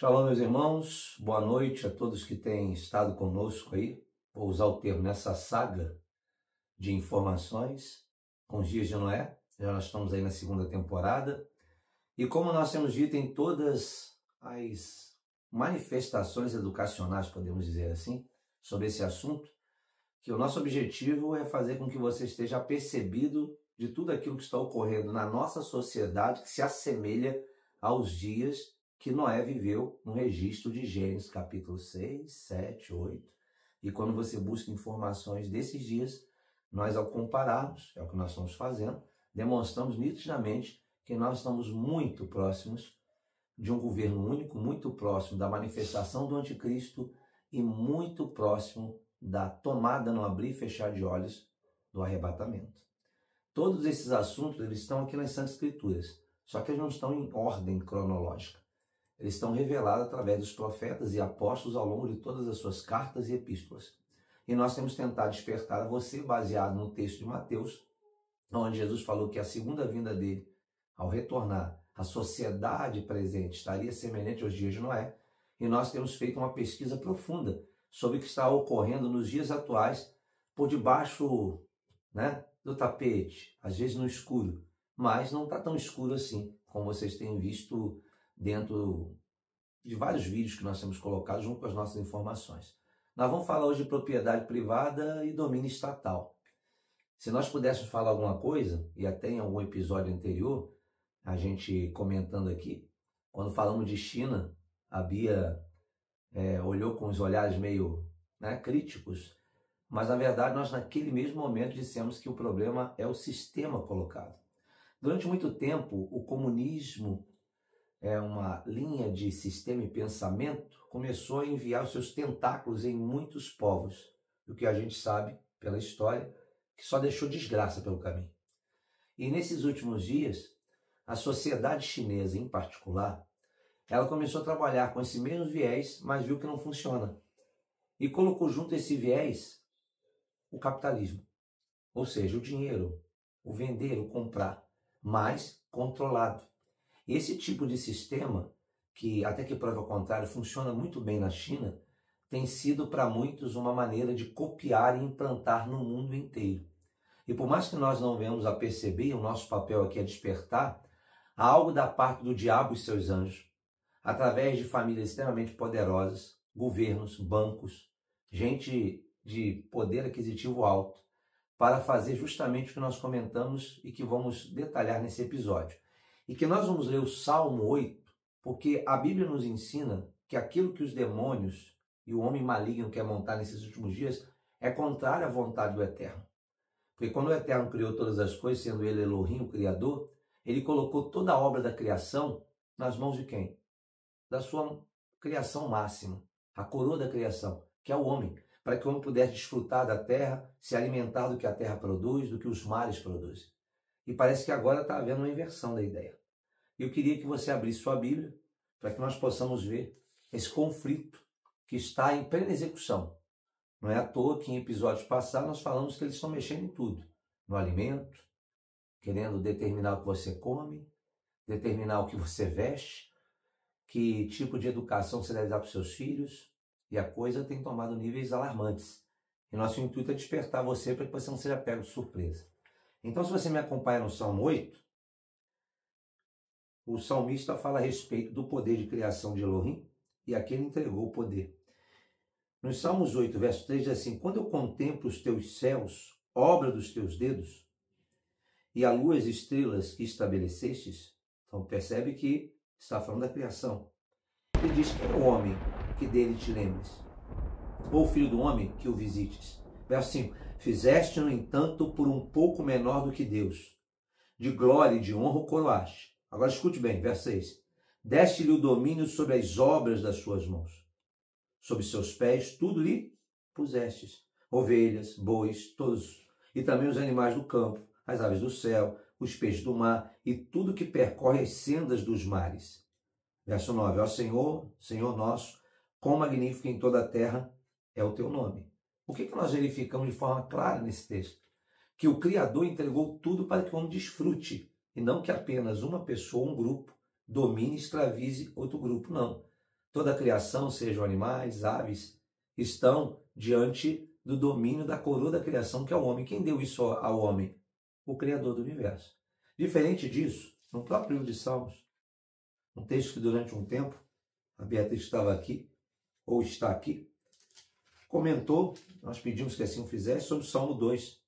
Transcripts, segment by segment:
Shalom, meus irmãos, boa noite a todos que têm estado conosco aí. Vou usar o termo nessa saga de informações com os dias de Noé. Já nós estamos aí na segunda temporada. E como nós temos dito em todas as manifestações educacionais, podemos dizer assim, sobre esse assunto, que o nosso objetivo é fazer com que você esteja apercebido de tudo aquilo que está ocorrendo na nossa sociedade, que se assemelha aos dias que Noé viveu no registro de Gênesis, capítulo 6, 7, 8. E quando você busca informações desses dias, nós, ao compararmos, é o que nós estamos fazendo, demonstramos nitidamente que nós estamos muito próximos de um governo único, muito próximo da manifestação do anticristo e muito próximo da tomada no abrir e fechar de olhos do arrebatamento. Todos esses assuntos eles estão aqui nas Santas Escrituras, só que eles não estão em ordem cronológica. Eles estão revelados através dos profetas e apóstolos ao longo de todas as suas cartas e epístolas. E nós temos tentado despertar a você baseado no texto de Mateus, onde Jesus falou que a segunda vinda dele, ao retornar, a sociedade presente estaria semelhante aos dias de Noé. E nós temos feito uma pesquisa profunda sobre o que está ocorrendo nos dias atuais, por debaixo, do tapete, às vezes no escuro. Mas não está tão escuro assim, como vocês têm visto dentro de vários vídeos que nós temos colocado junto com as nossas informações. Nós vamos falar hoje de propriedade privada e domínio estatal. Se nós pudéssemos falar alguma coisa, e até em algum episódio anterior, a gente comentando aqui, quando falamos de China, a Bia olhou com os olhares meio críticos, mas na verdade nós naquele mesmo momento dissemos que o problema é o sistema colocado. Durante muito tempo, o comunismo é uma linha de sistema e pensamento, começou a enviar os seus tentáculos em muitos povos, o que a gente sabe pela história, que só deixou desgraça pelo caminho. E nesses últimos dias, a sociedade chinesa em particular, ela começou a trabalhar com esse mesmo viés, mas viu que não funciona. E colocou junto esse viés o capitalismo, ou seja, o dinheiro, o vender, o comprar, mas controlado. Esse tipo de sistema, que até que prova o contrário, funciona muito bem na China, tem sido para muitos uma maneira de copiar e implantar no mundo inteiro. E por mais que nós não venhamos a perceber, o nosso papel aqui é despertar, há algo da parte do diabo e seus anjos, através de famílias extremamente poderosas, governos, bancos, gente de poder aquisitivo alto, para fazer justamente o que nós comentamos e que vamos detalhar nesse episódio. E que nós vamos ler o Salmo 8, porque a Bíblia nos ensina que aquilo que os demônios e o homem maligno quer montar nesses últimos dias é contrário à vontade do Eterno. Porque quando o Eterno criou todas as coisas, sendo ele Elohim, o Criador, ele colocou toda a obra da criação nas mãos de quem? Da sua criação máxima, a coroa da criação, que é o homem, para que o homem pudesse desfrutar da terra, se alimentar do que a terra produz, do que os mares produzem. E parece que agora está havendo uma inversão da ideia. Eu queria que você abrisse sua Bíblia para que nós possamos ver esse conflito que está em plena execução. Não é à toa que em episódios passados nós falamos que eles estão mexendo em tudo. No alimento, querendo determinar o que você come, determinar o que você veste, que tipo de educação você deve dar para os seus filhos. E a coisa tem tomado níveis alarmantes. E nosso intuito é despertar você para que você não seja pego de surpresa. Então, se você me acompanha no Salmo 8, o salmista fala a respeito do poder de criação de Elohim e a quem ele entregou o poder. Nos Salmos 8, verso 3, diz assim: quando eu contemplo os teus céus, obra dos teus dedos, e a lua e as estrelas que estabelecestes, então percebe que está falando da criação. Ele diz que é o homem que dele te lembres, ou o filho do homem que o visites. Verso 5, fizeste, no entanto, por um pouco menor do que Deus, de glória e de honra o coroaste. Agora escute bem, verso 6, deste-lhe o domínio sobre as obras das suas mãos, sobre seus pés tudo lhe pusestes, ovelhas, bois, todos, e também os animais do campo, as aves do céu, os peixes do mar, e tudo que percorre as sendas dos mares. Verso 9, ó Senhor, Senhor nosso, quão magnífico em toda a terra é o teu nome. O que nós verificamos de forma clara nesse texto? Que o Criador entregou tudo para que o homem desfrute, e não que apenas uma pessoa, um grupo, domine e escravize outro grupo, não. Toda a criação, sejam animais, aves, estão diante do domínio da coroa da criação, que é o homem. Quem deu isso ao homem? O Criador do universo. Diferente disso, no próprio livro de Salmos, um texto que durante um tempo, a Beatriz estava aqui, ou está aqui, comentou, nós pedimos que assim o fizesse, sobre o Salmo 2,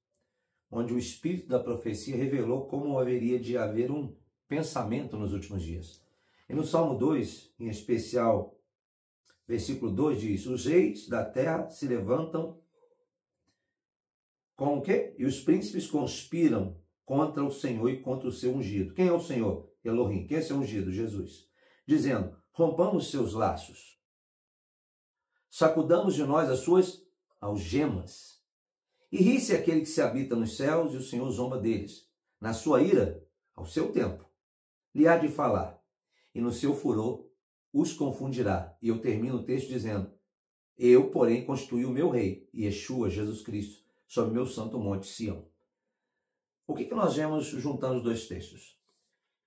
onde o Espírito da profecia revelou como haveria de haver um pensamento nos últimos dias. E no Salmo 2, em especial, versículo 2 diz: os reis da terra se levantam com o quê? E os príncipes conspiram contra o Senhor e contra o seu ungido. Quem é o Senhor? Elohim. Quem é seu ungido? Jesus. Dizendo: rompamos seus laços, sacudamos de nós as suas algemas. E ri-se aquele que se habita nos céus, e o Senhor zomba deles. Na sua ira, ao seu tempo, lhe há de falar, e no seu furor os confundirá. E eu termino o texto dizendo: eu, porém, constituí o meu rei, Yeshua, Jesus Cristo, sobre o meu santo monte Sião. O que nós vemos juntando os dois textos?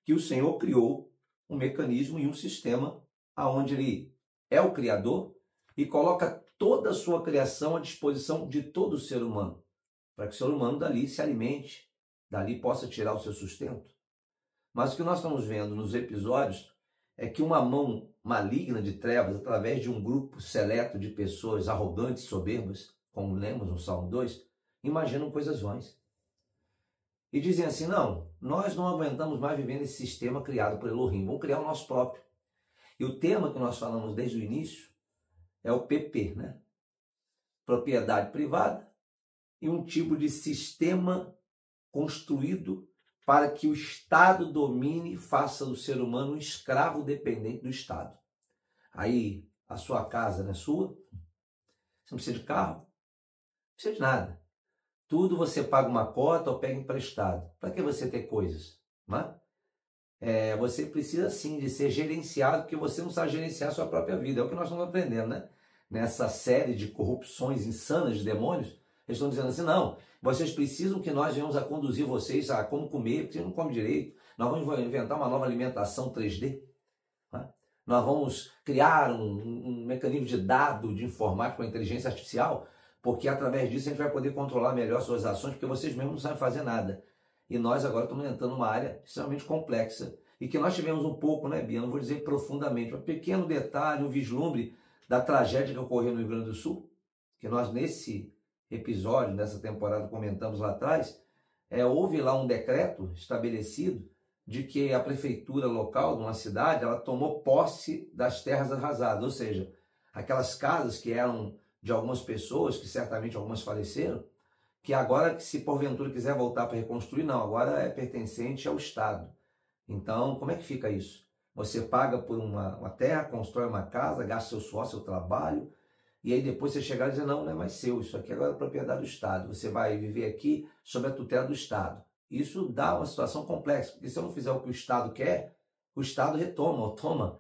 Que o Senhor criou um mecanismo e um sistema onde Ele é o Criador e coloca toda a sua criação à disposição de todo o ser humano, para que o ser humano dali se alimente, dali possa tirar o seu sustento. Mas o que nós estamos vendo nos episódios é que uma mão maligna de trevas, através de um grupo seleto de pessoas arrogantes, soberbas, como lemos no Salmo 2, imaginam coisas vãs. E dizem assim: não, nós não aguentamos mais viver nesse sistema criado por Elohim, vamos criar o nosso próprio. E o tema que nós falamos desde o início é o PP, né? Propriedade privada e um tipo de sistema construído para que o Estado domine e faça do ser humano um escravo dependente do Estado. Aí a sua casa não é sua, você não precisa de carro, não precisa de nada. Tudo você paga uma cota ou pega emprestado. Para que você ter coisas? Não é? Você precisa sim de ser gerenciado, porque você não sabe gerenciar a sua própria vida. É o que nós estamos aprendendo, né? Nessa série de corrupções insanas de demônios, eles estão dizendo assim: não, vocês precisam que nós venhamos a conduzir vocês a como comer, porque vocês não comem direito. Nós vamos inventar uma nova alimentação 3D. Né? Nós vamos criar um mecanismo de dado, de informática, uma inteligência artificial, porque através disso a gente vai poder controlar melhor suas ações, porque vocês mesmos não sabem fazer nada. E nós agora estamos entrando numa área extremamente complexa, e que nós tivemos um pouco, né, Bia? Não vou dizer profundamente, um pequeno detalhe, um vislumbre da tragédia que ocorreu no Rio Grande do Sul, que nós nesse episódio, nessa temporada, comentamos lá atrás. Houve lá um decreto estabelecido de que a prefeitura local de uma cidade, ela tomou posse das terras arrasadas, ou seja, aquelas casas que eram de algumas pessoas, que certamente algumas faleceram, que agora, se porventura quiser voltar para reconstruir, não, agora é pertencente ao Estado. Então, como é que fica isso? Você paga por uma terra, constrói uma casa, gasta seu suor, seu trabalho, e aí depois você chegar e dizer: não, não é mais seu, isso aqui agora é propriedade do Estado, você vai viver aqui sob a tutela do Estado. Isso dá uma situação complexa, porque se eu não fizer o que o Estado quer, o Estado retoma ou toma.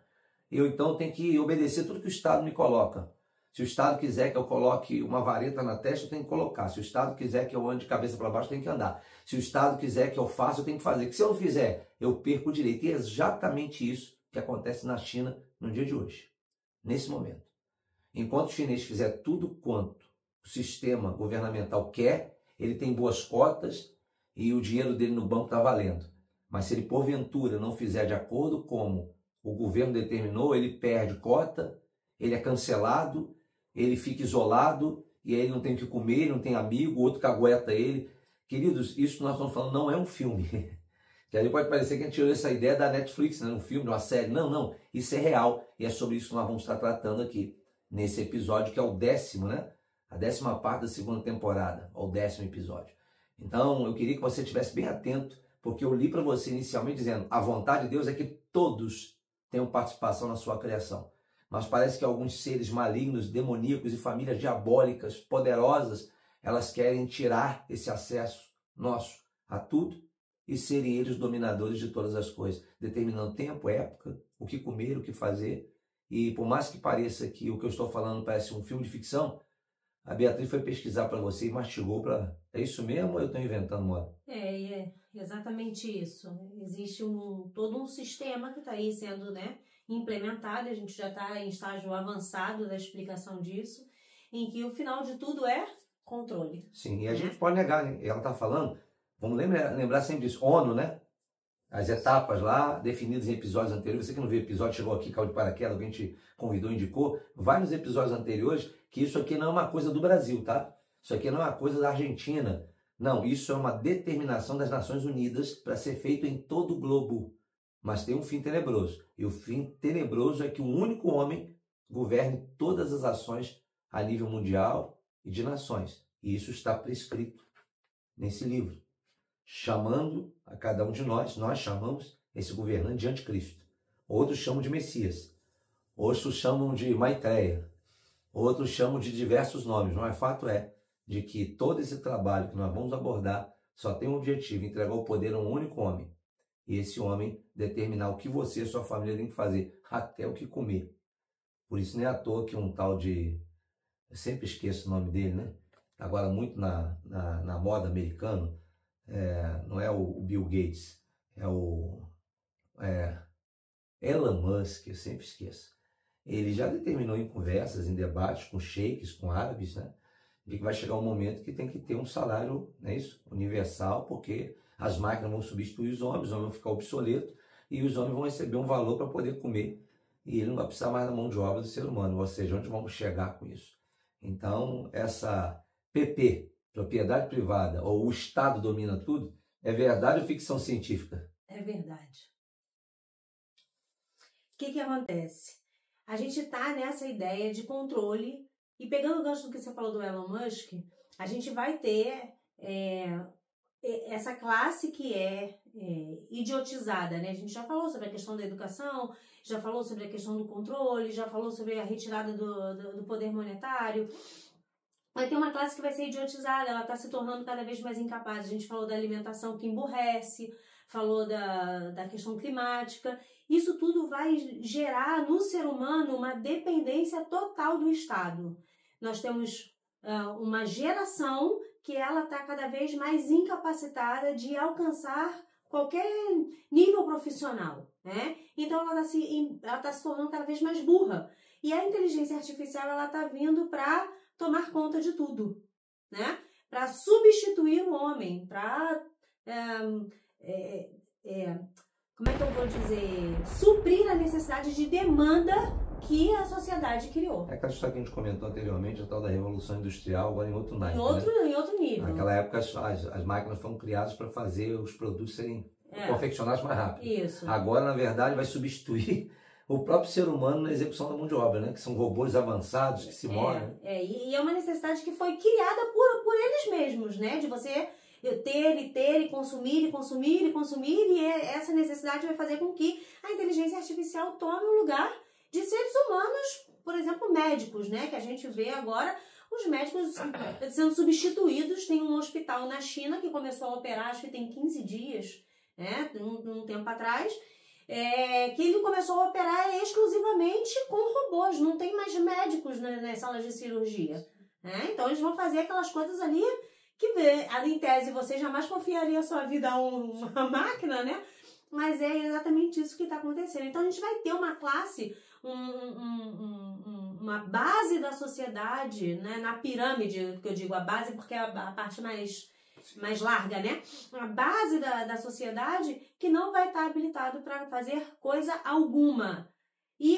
Eu então tenho que obedecer tudo que o Estado me coloca. Se o Estado quiser que eu coloque uma vareta na testa, eu tenho que colocar. Se o Estado quiser que eu ande de cabeça para baixo, eu tenho que andar. Se o Estado quiser que eu faça, eu tenho que fazer. Porque se eu não fizer, eu perco o direito. E é exatamente isso que acontece na China no dia de hoje, nesse momento. Enquanto o chinês fizer tudo quanto o sistema governamental quer, ele tem boas cotas e o dinheiro dele no banco está valendo. Mas se ele, porventura, não fizer de acordo com o governo determinou, ele perde cota, ele é cancelado, ele fica isolado, e aí ele não tem o que comer, ele não tem amigo, o outro cagueta ele. Queridos, isso que nós estamos falando não é um filme. Que aí pode parecer que a gente tirou essa ideia da Netflix, né? Um filme, uma série. Não, não. Isso é real. E é sobre isso que nós vamos estar tratando aqui, nesse episódio, que é o 10º, né? A 10ª parte da segunda temporada, ou o 10º episódio. Então, eu queria que você estivesse bem atento, porque eu li para você inicialmente dizendo: a vontade de Deus é que todos tenham participação na sua criação. Mas parece que alguns seres malignos, demoníacos e famílias diabólicas, poderosas, elas querem tirar esse acesso nosso a tudo e serem eles dominadores de todas as coisas, determinando tempo, época, o que comer, o que fazer. E por mais que pareça que o que eu estou falando parece um filme de ficção, a Beatriz foi pesquisar para você e mastigou para... É isso mesmo ou eu estou inventando, moda? É exatamente isso. Existe todo um sistema que está aí sendo, né, implementada, a gente já está em estágio avançado da explicação disso, em que o final de tudo é controle. Sim, e a gente pode negar, né? Ela está falando, vamos lembrar sempre disso, ONU, né? As etapas lá, definidas em episódios anteriores. Você que não viu o episódio, chegou aqui, caiu de paraquedas, alguém te convidou, indicou, vai nos episódios anteriores, que isso aqui não é uma coisa do Brasil, tá? Isso aqui não é uma coisa da Argentina. Não, isso é uma determinação das Nações Unidas para ser feito em todo o globo. Mas tem um fim tenebroso. E o fim tenebroso é que um único homem governe todas as ações a nível mundial e de nações. E isso está prescrito nesse livro, chamando a cada um de nós chamamos esse governante de anticristo. Outros chamam de Messias, outros chamam de Maitreya, outros chamam de diversos nomes, mas o fato é de que todo esse trabalho que nós vamos abordar só tem um objetivo: entregar o poder a um único homem. E esse homem determinar o que você e sua família tem que fazer, até o que comer. Por isso não é à toa que um tal de... eu sempre esqueço o nome dele, né? Agora muito na moda americana, não é o Bill Gates, é o Elon Musk, eu sempre esqueço. Ele já determinou em conversas, em debates com sheiks, com árabes, né, de que vai chegar um momento que tem que ter um salário, não é isso, universal, porque as máquinas vão substituir os homens vão ficar obsoletos e os homens vão receber um valor para poder comer. E ele não vai precisar mais da mão de obra do ser humano, ou seja, onde vamos chegar com isso? Então, essa PP, propriedade privada, ou o Estado domina tudo, é verdade ou ficção científica? É verdade. O que acontece? A gente está nessa ideia de controle, e pegando o gancho do que você falou do Elon Musk, a gente vai ter essa classe que é idiotizada, né? A gente já falou sobre a questão da educação, já falou sobre a questão do controle, já falou sobre a retirada do poder monetário. Vai ter uma classe que vai ser idiotizada, ela está se tornando cada vez mais incapaz. A gente falou da alimentação que emburrece, falou da questão climática. Isso tudo vai gerar no ser humano uma dependência total do Estado. Nós temos uma geração que ela está cada vez mais incapacitada de alcançar qualquer nível profissional, né? Então ela está se tornando cada vez mais burra. E a inteligência artificial ela está vindo para tomar conta de tudo, né? Para substituir o homem, para como é que eu vou dizer, suprir a necessidade de demanda que a sociedade criou. É aquela história que a gente comentou anteriormente, a tal da Revolução Industrial, agora em outro naipe, em outro nível. Naquela época as máquinas foram criadas para fazer os produtos serem confeccionados mais rápido. Isso. Agora, na verdade, vai substituir o próprio ser humano na execução da mão de obra, né? Que são robôs avançados que se movem. E é uma necessidade que foi criada por eles mesmos, né? De você ter e consumir, e essa necessidade vai fazer com que a inteligência artificial tome o lugar de seres humanos, por exemplo, médicos, né? Que a gente vê agora os médicos sendo substituídos. Tem um hospital na China que começou a operar, acho que tem 15 dias, né? Um tempo atrás, que ele começou a operar exclusivamente com robôs, não tem mais médicos nas salas de cirurgia, né? Então eles vão fazer aquelas coisas ali que, em tese, você jamais confiaria a sua vida a uma máquina, né? Mas é exatamente isso que está acontecendo. Então a gente vai ter uma classe, uma base da sociedade, né? Na pirâmide, que eu digo a base porque é a parte mais larga, né? A base da sociedade que não vai estar habilitado para fazer coisa alguma. E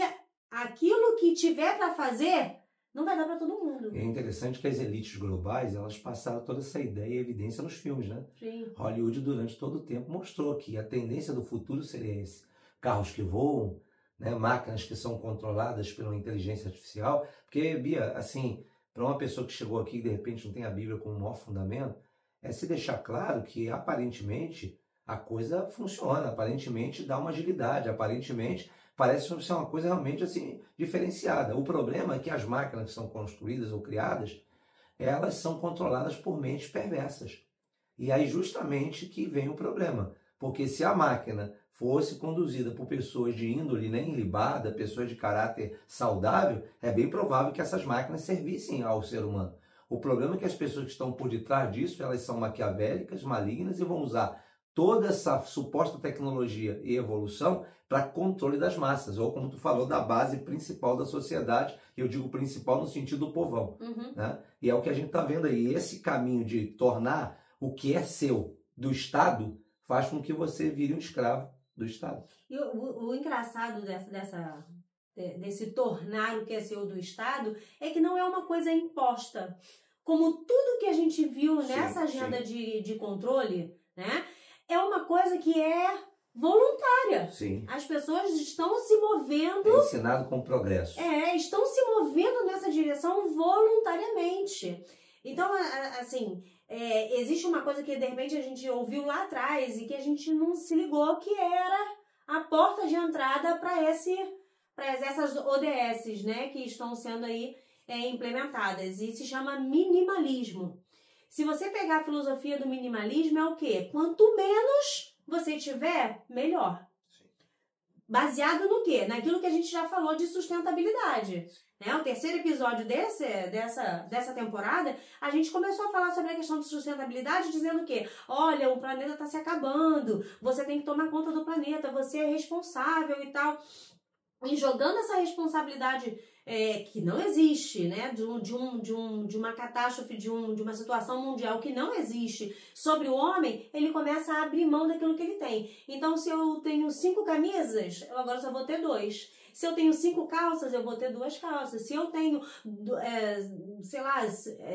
aquilo que tiver para fazer não vai dar para todo mundo. É interessante que as elites globais, elas passaram toda essa ideia e evidência nos filmes, né? Sim. Hollywood, durante todo o tempo, mostrou que a tendência do futuro seria esse. Carros que voam, né? Máquinas que são controladas pela inteligência artificial. Porque, Bia, assim, para uma pessoa que chegou aqui e de repente não tem a Bíblia como maior fundamento, é se deixar claro que, aparentemente, a coisa funciona, aparentemente dá uma agilidade, aparentemente parece ser uma coisa realmente assim diferenciada. O problema é que as máquinas que são construídas ou criadas, elas são controladas por mentes perversas. E aí justamente que vem o problema. Porque se a máquina fosse conduzida por pessoas de índole nem ilibada, pessoas de caráter saudável, é bem provável que essas máquinas servissem ao ser humano. O problema é que as pessoas que estão por detrás disso, elas são maquiavélicas, malignas e vão usar toda essa suposta tecnologia e evolução para controle das massas, ou como tu falou, da base principal da sociedade, eu digo principal no sentido do povão. Né? E é o que a gente está vendo aí, esse caminho de tornar o que é seu do Estado faz com que você vire um escravo do Estado. E o engraçado desse tornar o que é seu do Estado é que não é uma coisa imposta. Como tudo que a gente viu nessa agenda de controle, né, é uma coisa que é voluntária. Sim. As pessoas estão se movendo... É ensinado com progresso. Estão se movendo nessa direção voluntariamente. Então, assim, existe uma coisa que de repente a gente ouviu lá atrás e que a gente não se ligou, que era a porta de entrada para essas ODS, né, que estão sendo aí implementadas, e se chama minimalismo. Se você pegar a filosofia do minimalismo, é o quê? Quanto menos você tiver, melhor. Baseado no quê? Naquilo que a gente já falou de sustentabilidade. Né? O terceiro episódio dessa temporada, a gente começou a falar sobre a questão de sustentabilidade, dizendo que, olha, o planeta está se acabando, você tem que tomar conta do planeta, você é responsável e tal. E jogando essa responsabilidade que não existe, né, de uma catástrofe, de uma situação mundial que não existe sobre o homem, ele começa a abrir mão daquilo que ele tem. Então, se eu tenho 5 camisas, eu agora só vou ter 2. Se eu tenho 5 calças, eu vou ter 2 calças. Se eu tenho,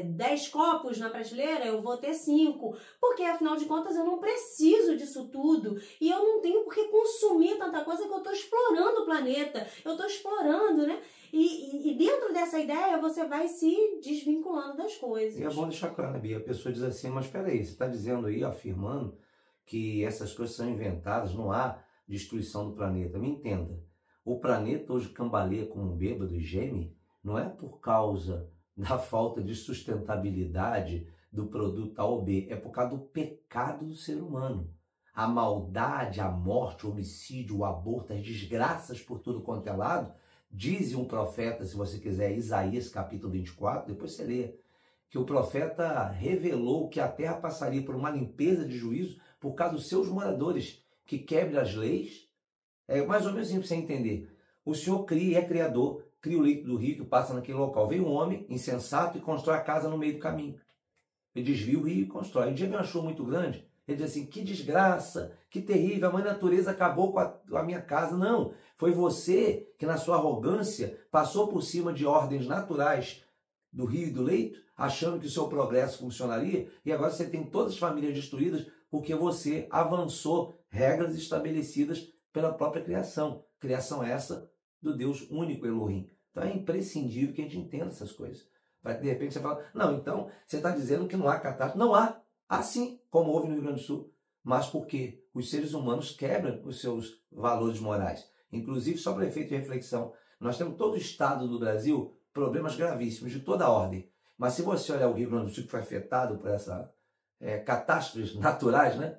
10 copos na prateleira, eu vou ter 5. Porque, afinal de contas, eu não preciso disso tudo. E eu não tenho por que consumir tanta coisa, que eu estou explorando o planeta. Eu estou explorando, né? E dentro dessa ideia, você vai se desvinculando das coisas. E é bom deixar claro, né, Bia? A pessoa diz assim, mas peraí, você está dizendo aí, afirmando que essas coisas são inventadas, não há destruição do planeta. Me entenda. O planeta hoje cambaleia como um bêbado e geme, não é por causa da falta de sustentabilidade do produto A ou B, é por causa do pecado do ser humano. A maldade, a morte, o homicídio, o aborto, as desgraças por tudo quanto é lado, diz um profeta, se você quiser, Isaías capítulo 24, depois você lê, que o profeta revelou que a terra passaria por uma limpeza de juízo por causa dos seus moradores, que quebrem as leis. É mais ou menos assim para você entender. O Senhor cria, é criador, cria o leito do rio que passa naquele local. Vem um homem insensato e constrói a casa no meio do caminho. Ele desvia o rio e constrói. Um dia vem uma chuva muito grande, ele diz assim, que desgraça, que terrível, a mãe natureza acabou com a minha casa. Não, foi você que na sua arrogância passou por cima de ordens naturais do rio e do leito, achando que o seu progresso funcionaria, e agora você tem todas as famílias destruídas porque você avançou regras estabelecidas pela própria criação. Criação essa do Deus único Elohim. Então é imprescindível que a gente entenda essas coisas. Vai, de repente você fala, não, então você está dizendo que não há catástrofe. Não há. Há sim, como houve no Rio Grande do Sul. Mas por quê? Os seres humanos quebram os seus valores morais. Inclusive, só para efeito de reflexão, nós temos todo o estado do Brasil problemas gravíssimos de toda a ordem. Mas se você olhar o Rio Grande do Sul que foi afetado por essa catástrofes naturais, né?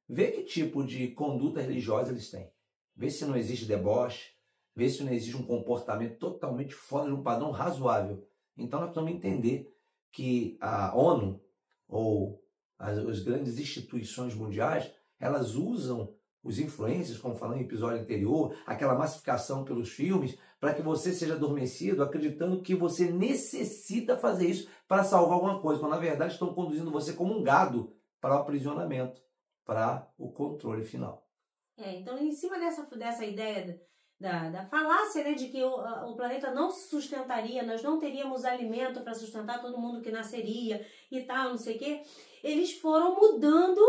Vê que tipo de conduta religiosa eles têm. Vê se não existe deboche, vê se não existe um comportamento totalmente fora de um padrão razoável. Então nós precisamos entender que a ONU ou as grandes instituições mundiais, elas usam os influencers, como falamos no episódio anterior, aquela massificação pelos filmes, para que você seja adormecido acreditando que você necessita fazer isso para salvar alguma coisa, quando na verdade estão conduzindo você como um gado para o aprisionamento, para o controle final. Então, em cima dessa ideia da falácia, né, de que o planeta não se sustentaria, nós não teríamos alimento para sustentar todo mundo que nasceria e tal, não sei o quê, eles foram mudando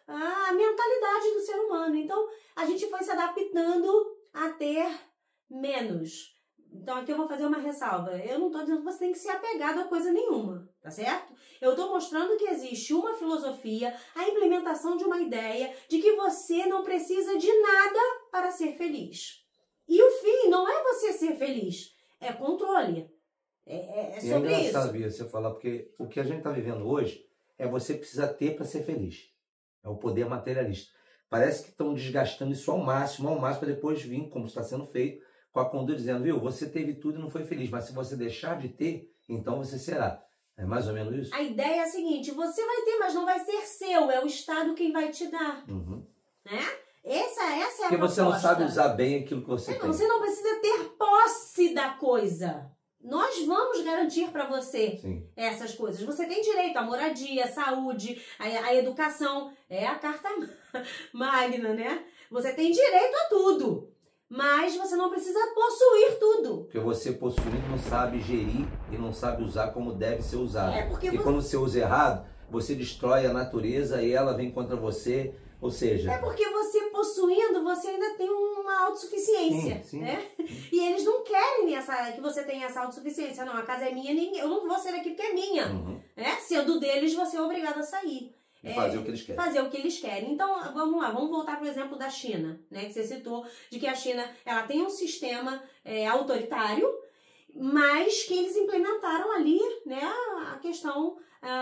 a mentalidade do ser humano. Então, a gente foi se adaptando a ter menos. Então, aqui eu vou fazer uma ressalva. Eu não estou dizendo que você tem que ser apegado a coisa nenhuma, tá certo? Eu estou mostrando que existe uma filosofia, a implementação de uma ideia de que você não precisa de nada para ser feliz. E o fim não é você ser feliz, é controle. É sobre isso. É engraçado, Bia, você falar, porque o que a gente está vivendo hoje é você precisa ter para ser feliz. É o poder materialista. Parece que estão desgastando isso ao máximo, para depois vir, como está sendo feito, com a conduta dizendo, viu, você teve tudo e não foi feliz, mas se você deixar de ter, então você será. É mais ou menos isso? A ideia é a seguinte, você vai ter, mas não vai ser seu, é o Estado quem vai te dar. Né? Essa é a proposta. Porque você não sabe usar bem aquilo que você tem. Você não precisa ter posse da coisa. Nós vamos garantir para você essas coisas. Você tem direito à moradia, à saúde, à educação. É a carta magna, né? Você tem direito a tudo. Mas você não precisa possuir tudo. Porque você possuindo não sabe gerir e não sabe usar como deve ser usado. E quando você usa errado, você destrói a natureza e ela vem contra você. Ou seja... É porque você possuindo, você ainda tem uma autossuficiência. Né? E eles não querem que você tenha essa autossuficiência. Não, a casa é minha, eu não vou sair daqui porque é minha. Né? Sendo deles, você é obrigado a sair. Fazer o que eles querem. Fazer o que eles querem. Então, vamos lá, vamos voltar para o exemplo da China, né? Que você citou, de que a China ela tem um sistema autoritário, mas que eles implementaram ali, né, a questão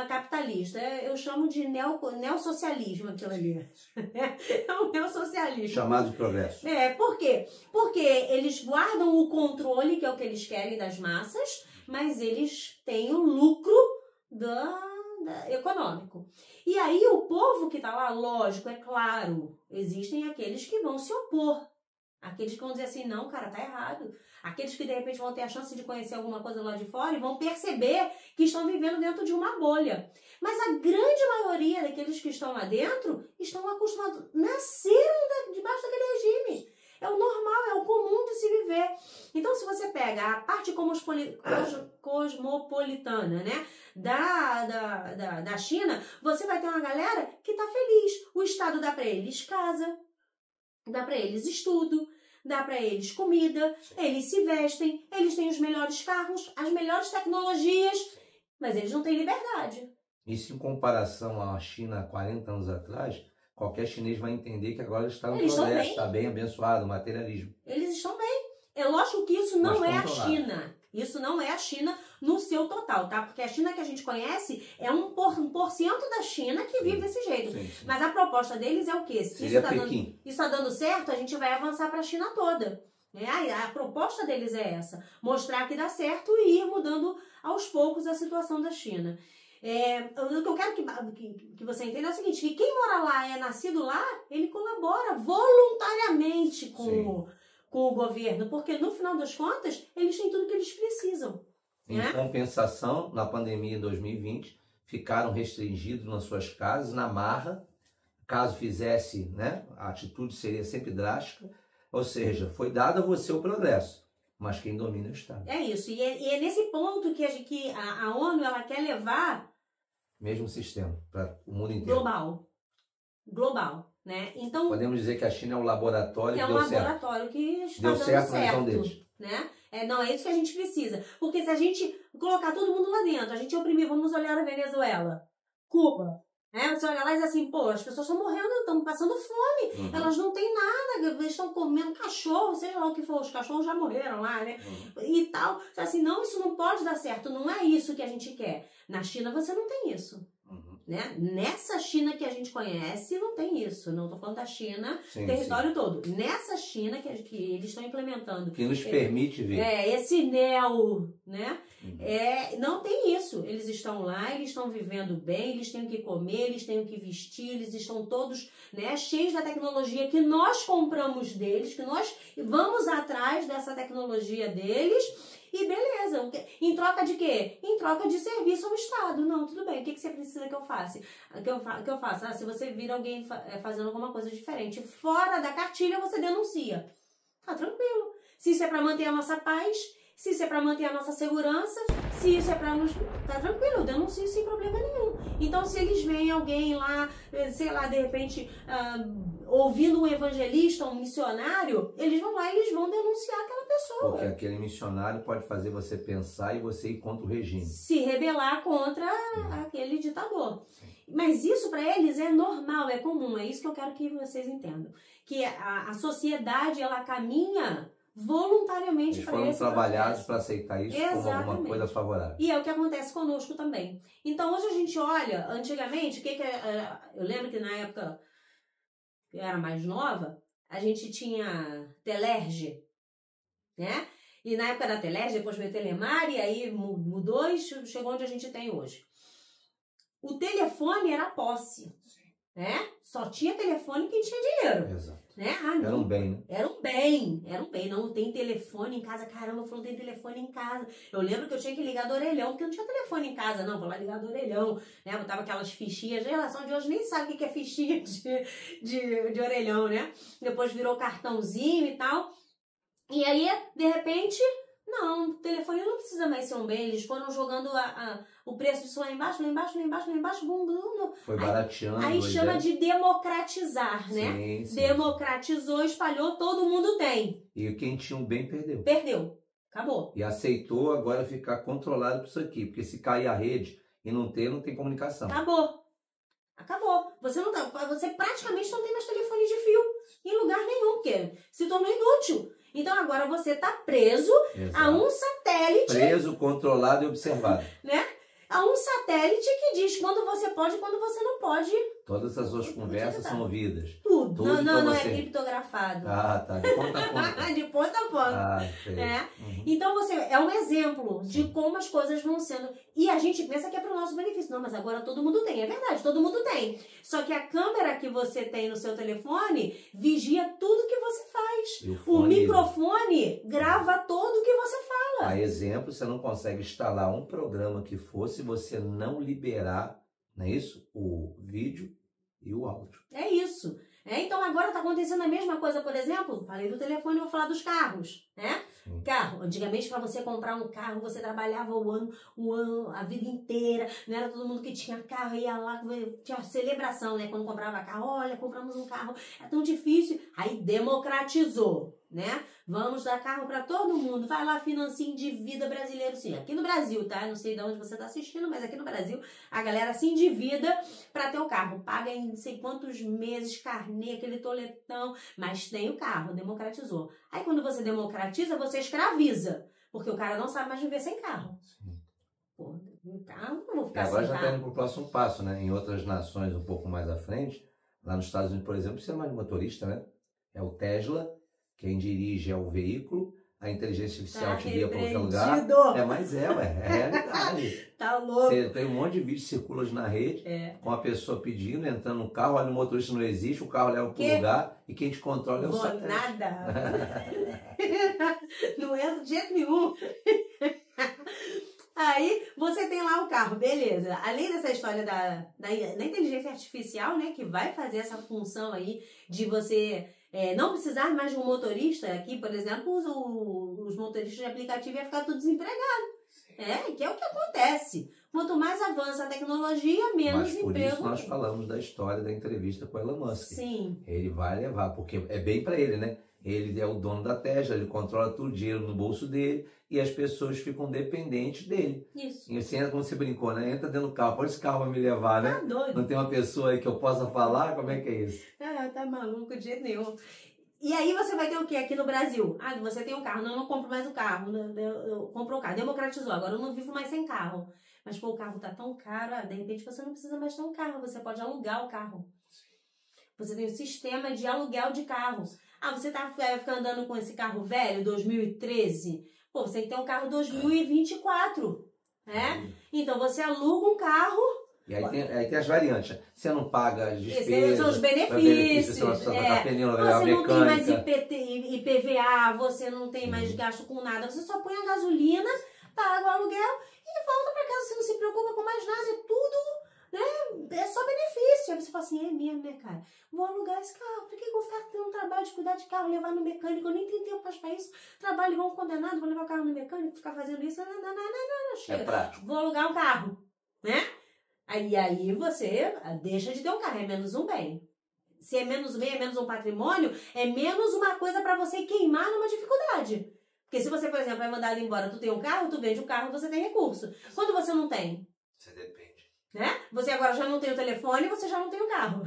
capitalista. Eu chamo de neossocialismo aquilo ali. É um neossocialismo. Chamado de progresso. Por quê? Porque eles guardam o controle, que é o que eles querem das massas, mas eles têm o lucro econômico. E aí o povo que está lá, lógico, é claro, existem aqueles que vão se opor. Aqueles que vão dizer assim, não, cara, tá errado. Aqueles que de repente vão ter a chance de conhecer alguma coisa lá de fora e vão perceber que estão vivendo dentro de uma bolha. Mas a grande maioria daqueles que estão lá dentro estão acostumados, nasceram debaixo daquele regime. É o normal, é o comum de se viver. Então, se você pega a parte cosmopolitana, né, da China, você vai ter uma galera que está feliz. O Estado dá para eles casa, dá para eles estudo, dá para eles comida, eles se vestem, eles têm os melhores carros, as melhores tecnologias, mas eles não têm liberdade. Isso em comparação à China há 40 anos atrás, qualquer chinês vai entender que agora está no progresso, está bem abençoado, o materialismo. Eles estão bem. É lógico que isso não é a China. Isso não é a China no seu total, tá? Porque a China que a gente conhece é 1% da China que vive desse jeito. Mas a proposta deles é o quê? Se isso está dando certo, a gente vai avançar para a China toda. A proposta deles é essa. Mostrar que dá certo e ir mudando aos poucos a situação da China. O que eu quero que você entenda é o seguinte, que quem mora lá é nascido lá, ele colabora voluntariamente com o governo, porque no final das contas, eles têm tudo que eles precisam. Em compensação, na pandemia de 2020, ficaram restringidos nas suas casas, na marra, caso fizesse, né, a atitude seria sempre drástica, ou seja, foi dado a você o progresso, mas quem domina é o Estado. É isso, e é nesse ponto que a ONU ela quer levar mesmo sistema para o mundo inteiro. Global, né? Então podemos dizer que a China é um laboratório que deu certo. É um laboratório que está dando certo na visão deles. Né? Não é isso que a gente precisa, porque se a gente colocar todo mundo lá dentro, a gente oprimir, vamos olhar a Venezuela, Cuba, você olha lá e diz assim, pô, as pessoas estão morrendo, estão passando fome, elas não têm nada, eles estão comendo cachorro, sei lá o que for, os cachorros já morreram lá, né? E tal. Assim, não, isso não pode dar certo, não é isso que a gente quer. Na China você não tem isso. Né? Nessa China que a gente conhece, não tem isso. Não estou falando da China, território todo. Nessa China que eles estão implementando. Que nos permite ver. Esse né? Não tem isso. Eles estão lá, eles estão vivendo bem, eles têm o que comer, eles têm o que vestir, eles estão todos, né, cheios da tecnologia que nós compramos deles, que nós vamos atrás dessa tecnologia deles. E beleza, em troca de quê? Em troca de serviço ao Estado. Não, tudo bem, o que você precisa que eu faça? Que eu faça? Se você vir alguém fazendo alguma coisa diferente fora da cartilha, você denuncia. Tá tranquilo. Se isso é para manter a nossa paz, se isso é para manter a nossa segurança, se isso é para nos... Tá tranquilo, eu denuncio sem problema nenhum. Então, se eles veem alguém lá, sei lá, de repente, ouvindo um evangelista, um missionário, eles vão lá e eles vão denunciar aquela pessoa. Porque aquele missionário pode fazer você pensar e você ir contra o regime. Se rebelar contra aquele ditador. Mas isso para eles é normal, é comum. É isso que eu quero que vocês entendam. Que a sociedade, ela caminha voluntariamente para esse processo. Foram trabalhados para aceitar isso como alguma coisa favorável. E é o que acontece conosco também. Então, hoje a gente olha, antigamente, eu lembro que na época eu era mais nova, a gente tinha Telerge, né? E na época da Telege, depois veio Telemar, e aí mudou e chegou onde a gente tem hoje. O telefone era posse, né? Só tinha telefone quem tinha dinheiro. Exato. Né? Ah, não. Era um bem, né? Era um bem. Não tem telefone em casa. Caramba, não tem telefone em casa. Eu lembro que eu tinha que ligar do orelhão, porque não tinha telefone em casa, não. Vou lá ligar do orelhão, né? Botava aquelas fichinhas. A geração de hoje nem sabe o que é fichinha de orelhão, né? Depois virou cartãozinho e tal. E aí, de repente, não, o telefone não precisa mais ser um bem. Eles foram jogando o preço disso lá embaixo, lá embaixo, lá embaixo, lá embaixo, bum, bum, bum. Foi barateando. Aí chama de democratizar, né? Sim, sim. Democratizou, espalhou, todo mundo tem. E quem tinha um bem perdeu. Perdeu. Acabou. E aceitou agora ficar controlado por isso aqui. Porque se cair a rede e não tem comunicação. Acabou. Acabou. Você praticamente não tem mais telefone de fio em lugar nenhum, porque se tornou inútil. Então agora você está preso a um satélite. Preso, controlado e observado. Né? A um satélite que diz quando você pode e quando você não pode. Todas as suas conversas são ouvidas. Tudo. Não você... é criptografado. Ah, tá. De ponta a ponta. De ponta a ponta. Ah, sei. Então você é um exemplo de como as coisas vão sendo. E a gente pensa que é para o nosso benefício. Não, mas agora todo mundo tem. É verdade, todo mundo tem. Só que a câmera que você tem no seu telefone vigia tudo que você faz. O microfone grava tudo o que você fala. A exemplo, você não consegue instalar um programa que fosse se você não liberar, não é isso? O vídeo e o áudio. É isso. Então agora está acontecendo a mesma coisa, por exemplo, falei do telefone, eu vou falar dos carros, né? Sim. Carro, antigamente para você comprar um carro, você trabalhava o ano, a vida inteira, não era todo mundo que tinha carro, ia lá, tinha celebração, né? Quando comprava carro, olha, compramos um carro, é tão difícil, aí democratizou, né? Vamos dar carro para todo mundo, vai lá, financia, endivida brasileiro, sim. Aqui no Brasil, tá? Não sei de onde você tá assistindo, mas aqui no Brasil a galera se endivida para ter o carro, paga em não sei quantos meses, carnê, aquele toletão, mas tem o carro, democratizou. Aí quando você democratiza, você escraviza, porque o cara não sabe mais viver sem carro. Sim. Pô, um carro, não vou ficar sem carro. Agora já está indo para o próximo passo, né? Em outras nações um pouco mais à frente, lá nos Estados Unidos, por exemplo, você é mais motorista, né? É o Tesla. Quem dirige é o veículo, a inteligência artificial te guia para qualquer lugar. Mas é realidade. Tá louco. Você tem um monte de vídeos que circulam na rede, com a pessoa pedindo, entrando no carro, olha, o motorista não existe, o carro leva para o lugar e quem te controla é o satélite. Nada. Não entra de jeito nenhum. Aí você tem lá o carro, beleza. Além dessa história da inteligência artificial, né, que vai fazer essa função aí de você não precisar mais de um motorista. Aqui, por exemplo, os motoristas de aplicativo iam ficar tudo desempregado. Que é o que acontece. Quanto mais avança a tecnologia, menos emprego. Mas por isso nós falamos da história da entrevista com o Elon Musk. Sim. Ele vai levar, porque é bem para ele, né? Ele é o dono da Tesla, ele controla todo o dinheiro no bolso dele e as pessoas ficam dependentes dele. Isso. E você entra, como você brincou, né? Entra dentro do carro, pode esse carro vai me levar, né? Tá doido. Não tem uma pessoa aí que eu possa falar? Como é que é isso? Tá maluco de jeito nenhum. E aí você vai ter o quê aqui no Brasil? Você tem um carro, não compro mais o carro, eu compro o carro, democratizou, agora eu não vivo mais sem carro. Mas pô, o carro tá tão caro, de repente você não precisa mais ter um carro, você pode alugar o carro. Você tem um sistema de aluguel de carros. Você vai ficar andando com esse carro velho, 2013? Pô, você tem que ter um carro 2024, né? Então você aluga um carro. E aí tem as variantes. Você não paga despesas. São os benefícios. Você não tem mais IPVA, você não tem mais gasto com nada. Você só põe a gasolina, paga o aluguel e volta para casa. Você não se preocupa com mais nada. É tudo, né? É só benefício. Aí você fala assim, é mesmo, né, cara? Vou alugar esse carro. Por que eu vou ficar tendo trabalho de cuidar de carro, levar no mecânico? Eu nem tenho tempo para isso. Trabalho igual um condenado, vou levar o carro no mecânico, ficar fazendo isso. Não, chega. É prático. Vou alugar um carro, né? Aí você deixa de ter um carro, é menos um bem. Se é menos um bem, é menos um patrimônio, é menos uma coisa para você queimar numa dificuldade. Porque se você, por exemplo, é mandado embora, tu tem um carro, tu vende o carro, você tem recurso. Quando você não tem? Você depende. Né? Você agora já não tem o telefone, você já não tem o carro.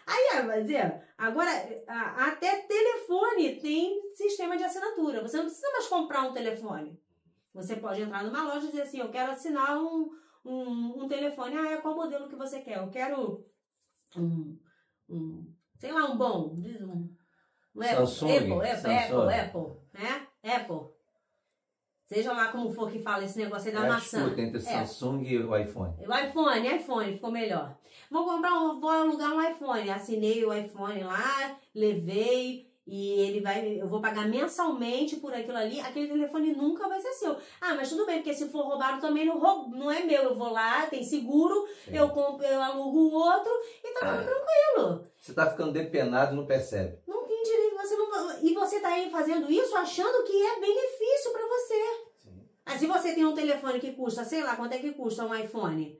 Aí, vai dizer, agora, até telefone tem sistema de assinatura. Você não precisa mais comprar um telefone. Você pode entrar numa loja e dizer assim, eu quero assinar um telefone. Qual modelo que você quer? Eu quero sei lá, um bom. Samsung, Apple, né? Apple. Seja lá como for que fala esse negócio aí da É a maçã. disputa entre Samsung e o iPhone. O iPhone ficou melhor. Vou alugar um iPhone. Assinei o iPhone lá, levei e eu vou pagar mensalmente por aquilo ali. Aquele telefone nunca vai ser seu. Ah, mas tudo bem, porque se for roubado também não é meu. Eu vou lá, tem seguro, eu alugo o outro e tá tudo tranquilo. Você tá ficando depenado e não percebe. Não tem direito, e você tá aí fazendo isso achando que é benefício pra você. Sim. Ah, se você tem um telefone que custa, sei lá, quanto é que custa um iPhone?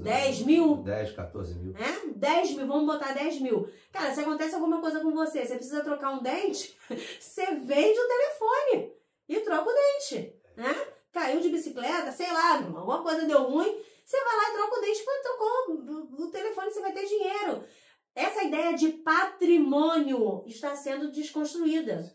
10 mil? mil? 10, 14 mil. 10 mil, vamos botar 10 mil. Cara, se acontece alguma coisa com você, você precisa trocar um dente, você vende o telefone e troca o dente, né? Caiu de bicicleta, sei lá, alguma coisa deu ruim, você vai lá e troca o dente, quando trocou o telefone você vai ter dinheiro. Essa ideia de patrimônio está sendo desconstruída.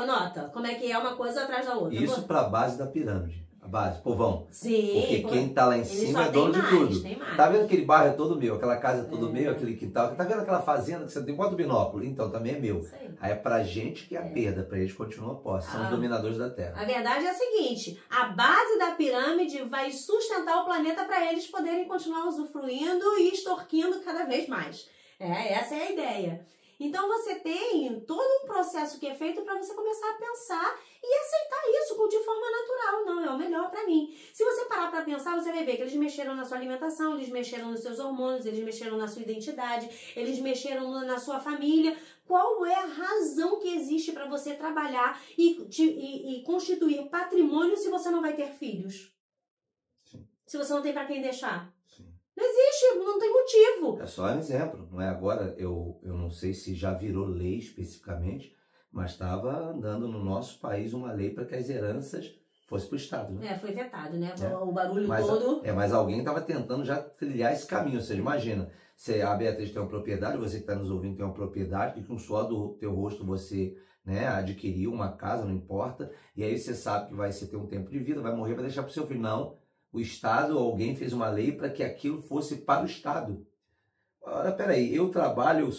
Nota, como é que é uma coisa atrás da outra. Isso para a base da pirâmide. A base, povão. Sim. Porque quem tá lá em cima é dono de tudo. Tá vendo aquele bairro é todo meu, aquela casa é todo meu, aquele quintal. Tá vendo aquela fazenda que você tem quanto binóculo? Então, também é meu. Aí é pra gente que é a perda, pra eles continuam a posse. São os dominadores da Terra. A verdade é a seguinte, a base da pirâmide vai sustentar o planeta para eles poderem continuar usufruindo e extorquindo cada vez mais. Essa é a ideia. Então você tem todo um processo que é feito para você começar a pensar e aceitar isso de forma natural. Não, é o melhor para mim. Se você parar para pensar, você vai ver que eles mexeram na sua alimentação, eles mexeram nos seus hormônios, eles mexeram na sua identidade, eles mexeram na sua família. Qual é a razão que existe para você trabalhar e constituir patrimônio se você não vai ter filhos? Sim. Se você não tem para quem deixar? Sim. Não existe, não tem motivo. É só um exemplo, não é agora, eu não sei se já virou lei especificamente, mas estava andando no nosso país uma lei para que as heranças fossem para o Estado, né? Foi vetado, né? O barulho todo. Mas alguém estava tentando já trilhar esse caminho, ou seja, imagina, se a Beatriz tem uma propriedade, você que está nos ouvindo tem uma propriedade, que com o suor do teu rosto você, né, adquiriu uma casa, não importa, e aí você sabe que você ter um tempo de vida, vai morrer, vai deixar para o seu filho. Não. O Estado ou alguém fez uma lei para que aquilo fosse para o Estado. Ora, peraí, eu trabalho,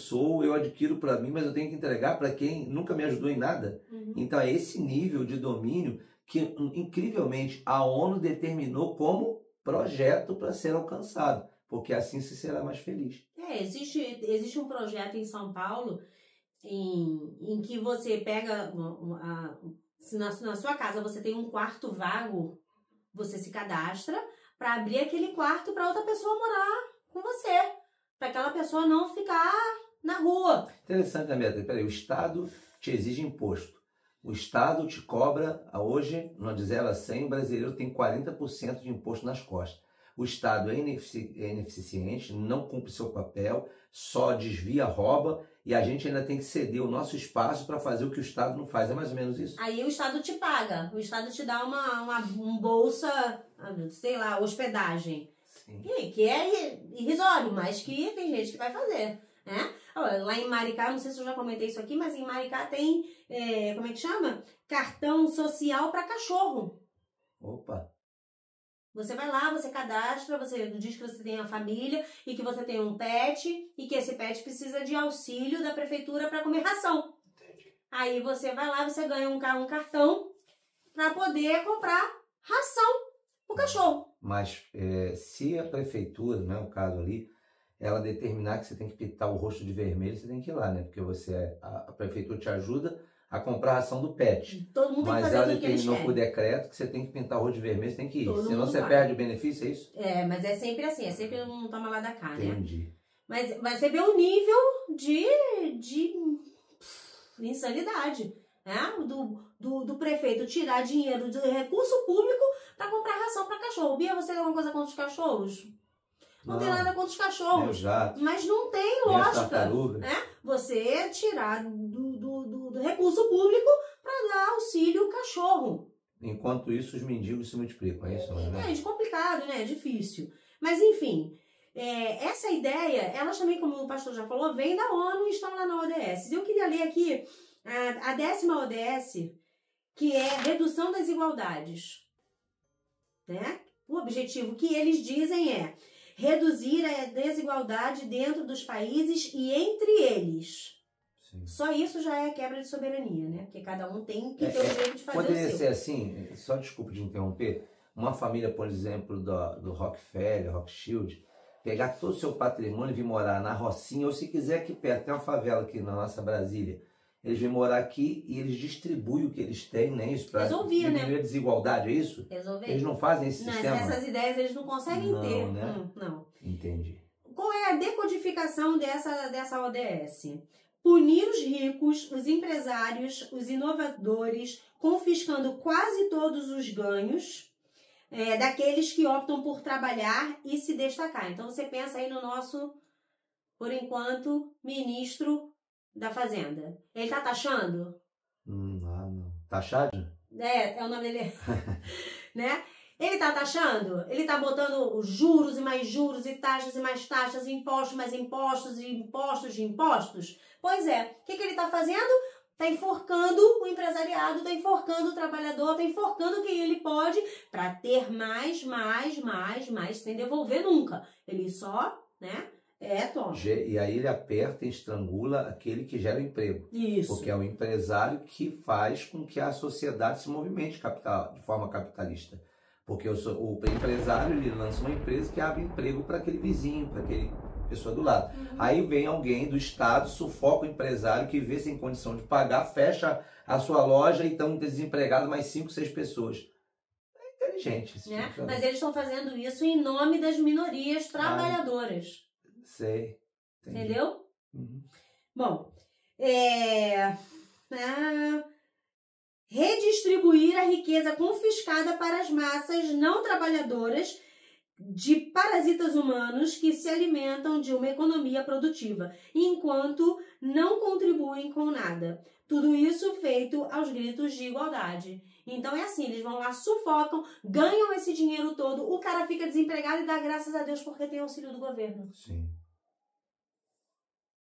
eu adquiro para mim, mas eu tenho que entregar para quem nunca me ajudou em nada. Então é esse nível de domínio que, incrivelmente, a ONU determinou como projeto para ser alcançado, porque assim se será mais feliz. Existe um projeto em São Paulo em que você pega, se na sua casa você tem um quarto vago, você se cadastra para abrir aquele quarto para outra pessoa morar com você. Para aquela pessoa não ficar na rua. Interessante, né, Beatriz? Peraí, o Estado te exige imposto. O Estado te cobra, hoje, de 0 a 100, o brasileiro tem 40% de imposto nas costas. O Estado é ineficiente, não cumpre seu papel, só desvia, rouba, e a gente ainda tem que ceder o nosso espaço para fazer o que o Estado não faz. É mais ou menos isso? Aí o Estado te paga, o Estado te dá uma bolsa, sei lá, hospedagem. Sim. Que é irrisório, mas que tem gente que vai fazer, né? Lá em Maricá, não sei se eu já comentei isso aqui, mas em Maricá tem, como é que chama? Cartão social para cachorro. Opa! Você vai lá, você cadastra, você diz que você tem a família e que você tem um pet e que esse pet precisa de auxílio da prefeitura para comer ração. Entendi. Aí você vai lá, você ganha um cartão para poder comprar ração pro cachorro. Mas se a prefeitura, não é o caso ali, ela determinar que você tem que pintar o rosto de vermelho, você tem que ir lá, né? Porque a prefeitura te ajuda a comprar a ração do pet. Todo mundo tem que fazer ela o que eles determinou querem. por decreto que você tem que pintar o rosto de vermelho, você tem que ir. Todo Senão você vai. perde o benefício, é isso? Mas é sempre assim, é sempre um toma lá da cá, né? Entendi. Mas você vê o nível de insanidade, né? Do prefeito tirar dinheiro do recurso público para comprar ração para cachorro. Bia, você tem alguma coisa contra os cachorros? Não tem nada contra os cachorros. Mas não tem lógica, né? Você tirar do recurso público para dar auxílio ao cachorro. Enquanto isso, os mendigos se multiplicam, é isso? É complicado, né? É difícil. Mas, enfim, essa ideia, elas também, como o pastor já falou, vem da ONU e estão lá na ODS. Eu queria ler aqui a 10ª ODS, que é redução das desigualdades. Né? O objetivo que eles dizem é reduzir a desigualdade dentro dos países e entre eles. Sim. Só isso já é quebra de soberania, né? Porque cada um tem que ter o direito de fazer o Poderia seu. ser assim, só desculpa de interromper, uma família, por exemplo, do Rockefeller, Rothschild, pegar todo o seu patrimônio e vir morar na Rocinha, ou se quiser aqui perto, tem uma favela aqui na nossa Brasília, eles vêm morar aqui e eles distribuem o que eles têm, né? Isso para diminuir a desigualdade, é isso? Resolver. Eles não fazem esse sistema? Essas ideias eles não conseguem ter. Né? Não. Entendi. Qual é a decodificação dessa ODS? Punir os ricos, os empresários, os inovadores, confiscando quase todos os ganhos daqueles que optam por trabalhar e se destacar. Então você pensa aí no nosso, por enquanto, ministro da Fazenda. Ele tá taxando? Não. Taxado? É o nome dele. Né? Ele tá taxando? Ele tá botando juros e mais juros e taxas e mais taxas, impostos mais impostos e impostos de impostos? Pois é. O que ele tá fazendo? Tá enforcando o empresariado, tá enforcando o trabalhador, tá enforcando quem ele pode para ter mais, sem devolver nunca. Ele só, né? Toma. E aí ele aperta e estrangula aquele que gera emprego. Isso. Porque é o empresário que faz com que a sociedade se movimente de forma capitalista. Porque o empresário, ele lança uma empresa que abre emprego para aquele vizinho, para aquele pessoa do lado. Aí vem alguém do Estado, sufoca o empresário que vê sem condição de pagar, fecha a sua loja e estão desempregados mais 5, 6 pessoas. É inteligente. Mas eles estão fazendo isso em nome das minorias trabalhadoras. Sei. Entendi. Entendeu? Bom, redistribuir a riqueza confiscada para as massas não trabalhadoras de parasitas humanos que se alimentam de uma economia produtiva, enquanto não contribuem com nada. Tudo isso feito aos gritos de igualdade. Então é assim, eles vão lá, sufocam, ganham esse dinheiro todo, o cara fica desempregado e dá graças a Deus porque tem auxílio do governo. Sim.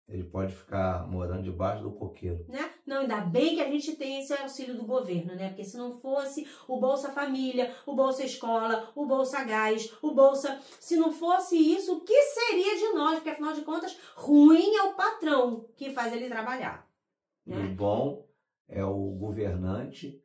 Ele pode ficar morando debaixo do coqueiro. Né? Não, ainda bem que a gente tem esse auxílio do governo, né? Porque se não fosse o Bolsa Família, o Bolsa Escola, o Bolsa Gás, o Bolsa... Se não fosse isso, o que seria de nós? Porque, afinal de contas, ruim é o patrão que faz ele trabalhar. Né? E o bom é o governante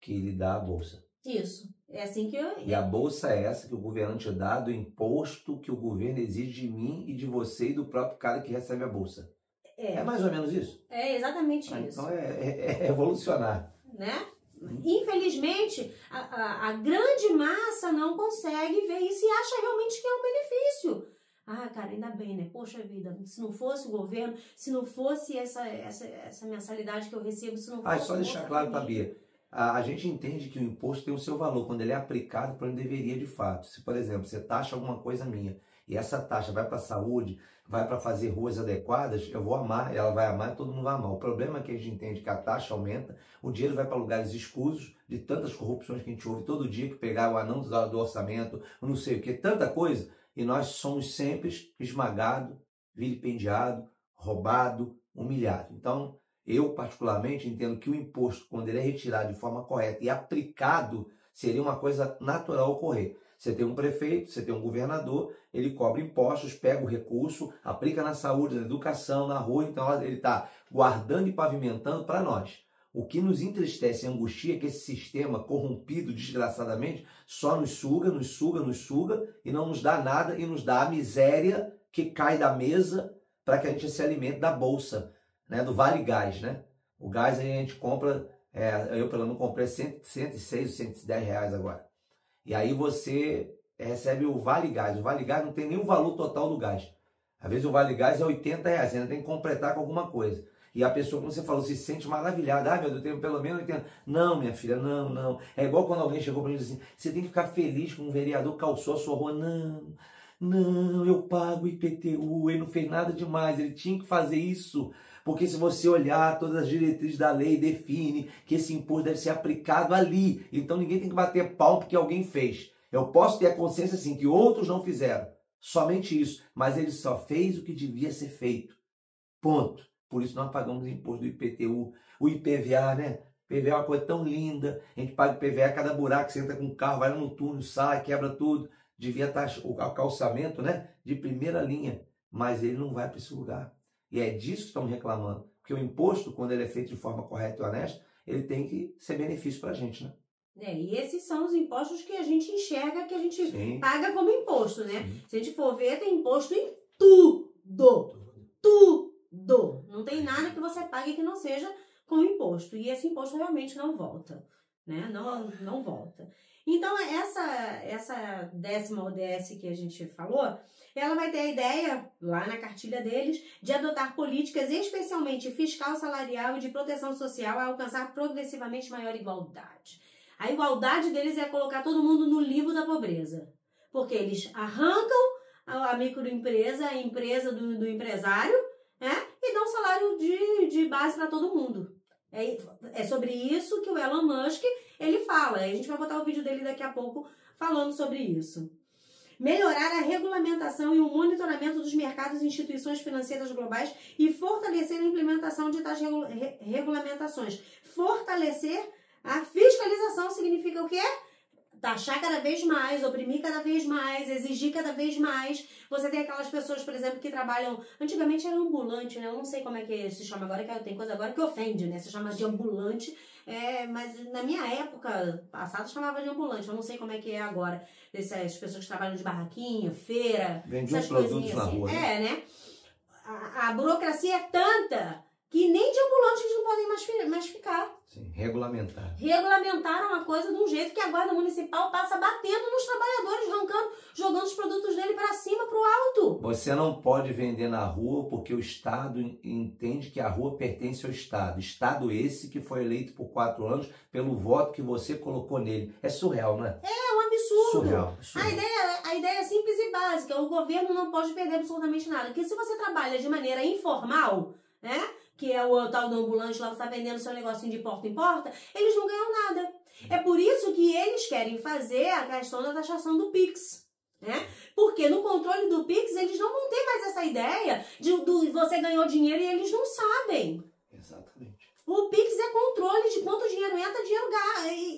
que lhe dá a bolsa. Isso. É assim que eu... E a bolsa é essa que o governante dá do imposto que o governo exige de mim e de você e do próprio cara que recebe a bolsa. É mais ou menos isso? É exatamente isso. Então é revolucionário. Né? Infelizmente, a grande massa não consegue ver isso e acha realmente que é um benefício. Ah, cara, ainda bem, né? Poxa vida, se não fosse o governo, se não fosse essa mensalidade que eu recebo, se não fosse... Só deixar claro para a Bia. A gente entende que o imposto tem o seu valor quando ele é aplicado para onde deveria de fato. Se, por exemplo, você taxa alguma coisa minha e essa taxa vai para a saúde, vai para fazer ruas adequadas, eu vou amar, ela vai amar e todo mundo vai amar. O problema é que a gente entende que a taxa aumenta, o dinheiro vai para lugares escusos, de tantas corrupções que a gente ouve todo dia, que pegar o anão do orçamento, não sei o que, tanta coisa, e nós somos sempre esmagados, vilipendiados, roubados, humilhados. Então, eu, particularmente, entendo que o imposto, quando ele é retirado de forma correta e aplicado, seria uma coisa natural ocorrer. Você tem um prefeito, você tem um governador, ele cobra impostos, pega o recurso, aplica na saúde, na educação, na rua, então ele está guardando e pavimentando para nós. O que nos entristece e angustia é que esse sistema corrompido, desgraçadamente, só nos suga e não nos dá nada e nos dá a miséria que cai da mesa para que a gente se alimente da bolsa. Né, do Vale Gás, né? O gás aí a gente compra, eu pelo menos comprei 106, 110 reais agora. E aí você recebe o Vale Gás. O Vale Gás não tem nem o valor total do gás. Às vezes o Vale Gás é 80 reais, você ainda tem que completar com alguma coisa. E a pessoa, como você falou, se sente maravilhada. Ah, meu Deus, eu tenho pelo menos 80. Não, minha filha, não. É igual quando alguém chegou para mim e disse assim, você tem que ficar feliz que um vereador calçou a sua rua. Não, eu pago IPTU, ele não fez nada demais, ele tinha que fazer isso. Porque se você olhar, todas as diretrizes da lei define que esse imposto deve ser aplicado ali. Então ninguém tem que bater pau porque alguém fez. Eu posso ter a consciência assim, que outros não fizeram. Somente isso. Mas ele só fez o que devia ser feito. Ponto. Por isso nós pagamos o imposto do IPTU, o IPVA, né? IPVA é uma coisa tão linda. A gente paga IPVA, cada buraco, você entra com o carro, vai lá no túnel, sai, quebra tudo. Devia estar o calçamento, né? De primeira linha. Mas ele não vai para esse lugar. E é disso que estamos reclamando. Porque o imposto, quando ele é feito de forma correta e honesta, ele tem que ser benefício para a gente, né? E esses são os impostos que a gente enxerga, que a gente Sim. paga como imposto, né? Sim. Se a gente for ver, tem imposto em tudo. Tudo. Não tem nada que você pague que não seja com imposto. E esse imposto realmente não volta, né? Não volta. Então, essa 10ª ODS que a gente falou, ela vai ter a ideia, lá na cartilha deles, de adotar políticas especialmente fiscal, salarial e de proteção social a alcançar progressivamente maior igualdade. A igualdade deles é colocar todo mundo no limbo da pobreza. Porque eles arrancam a microempresa, a empresa do empresário, né? E dão salário de base para todo mundo. É sobre isso que o Elon Musk ele fala. A gente vai botar o vídeo dele daqui a pouco falando sobre isso. Melhorar a regulamentação e o monitoramento dos mercados e instituições financeiras globais e fortalecer a implementação de tais regulamentações. Fortalecer a fiscalização significa o quê? Taxar cada vez mais, oprimir cada vez mais, exigir cada vez mais. Você tem aquelas pessoas, por exemplo, que trabalham... Antigamente era ambulante, né? Eu não sei como é que se chama agora, que tem coisa agora que ofende, né? Se chama de ambulante. Mas na minha época passada chamava de ambulante. Eu não sei como é que é agora. Essas pessoas que trabalham de barraquinha, feira... Vendiam produtos na rua. Né? A burocracia é tanta... que nem de ambulante eles não podem mais ficar. Sim, regulamentar. Regulamentaram a coisa de um jeito que a Guarda Municipal passa batendo nos trabalhadores, jogando os produtos dele para cima, para o alto. Você não pode vender na rua porque o Estado entende que a rua pertence ao Estado. Estado esse que foi eleito por 4 anos pelo voto que você colocou nele. É surreal, né? É um absurdo. Surreal. A ideia é simples e básica. O governo não pode perder absolutamente nada. Porque se você trabalha de maneira informal, né? Que é o tal do ambulante lá, você está vendendo seu negocinho de porta em porta, eles não ganham nada. É por isso que eles querem fazer a questão da taxação do Pix, né? Porque no controle do Pix, eles não vão ter mais essa ideia de você ganhou dinheiro e eles não sabem. Exatamente. O Pix é controle de quanto dinheiro entra, dinheiro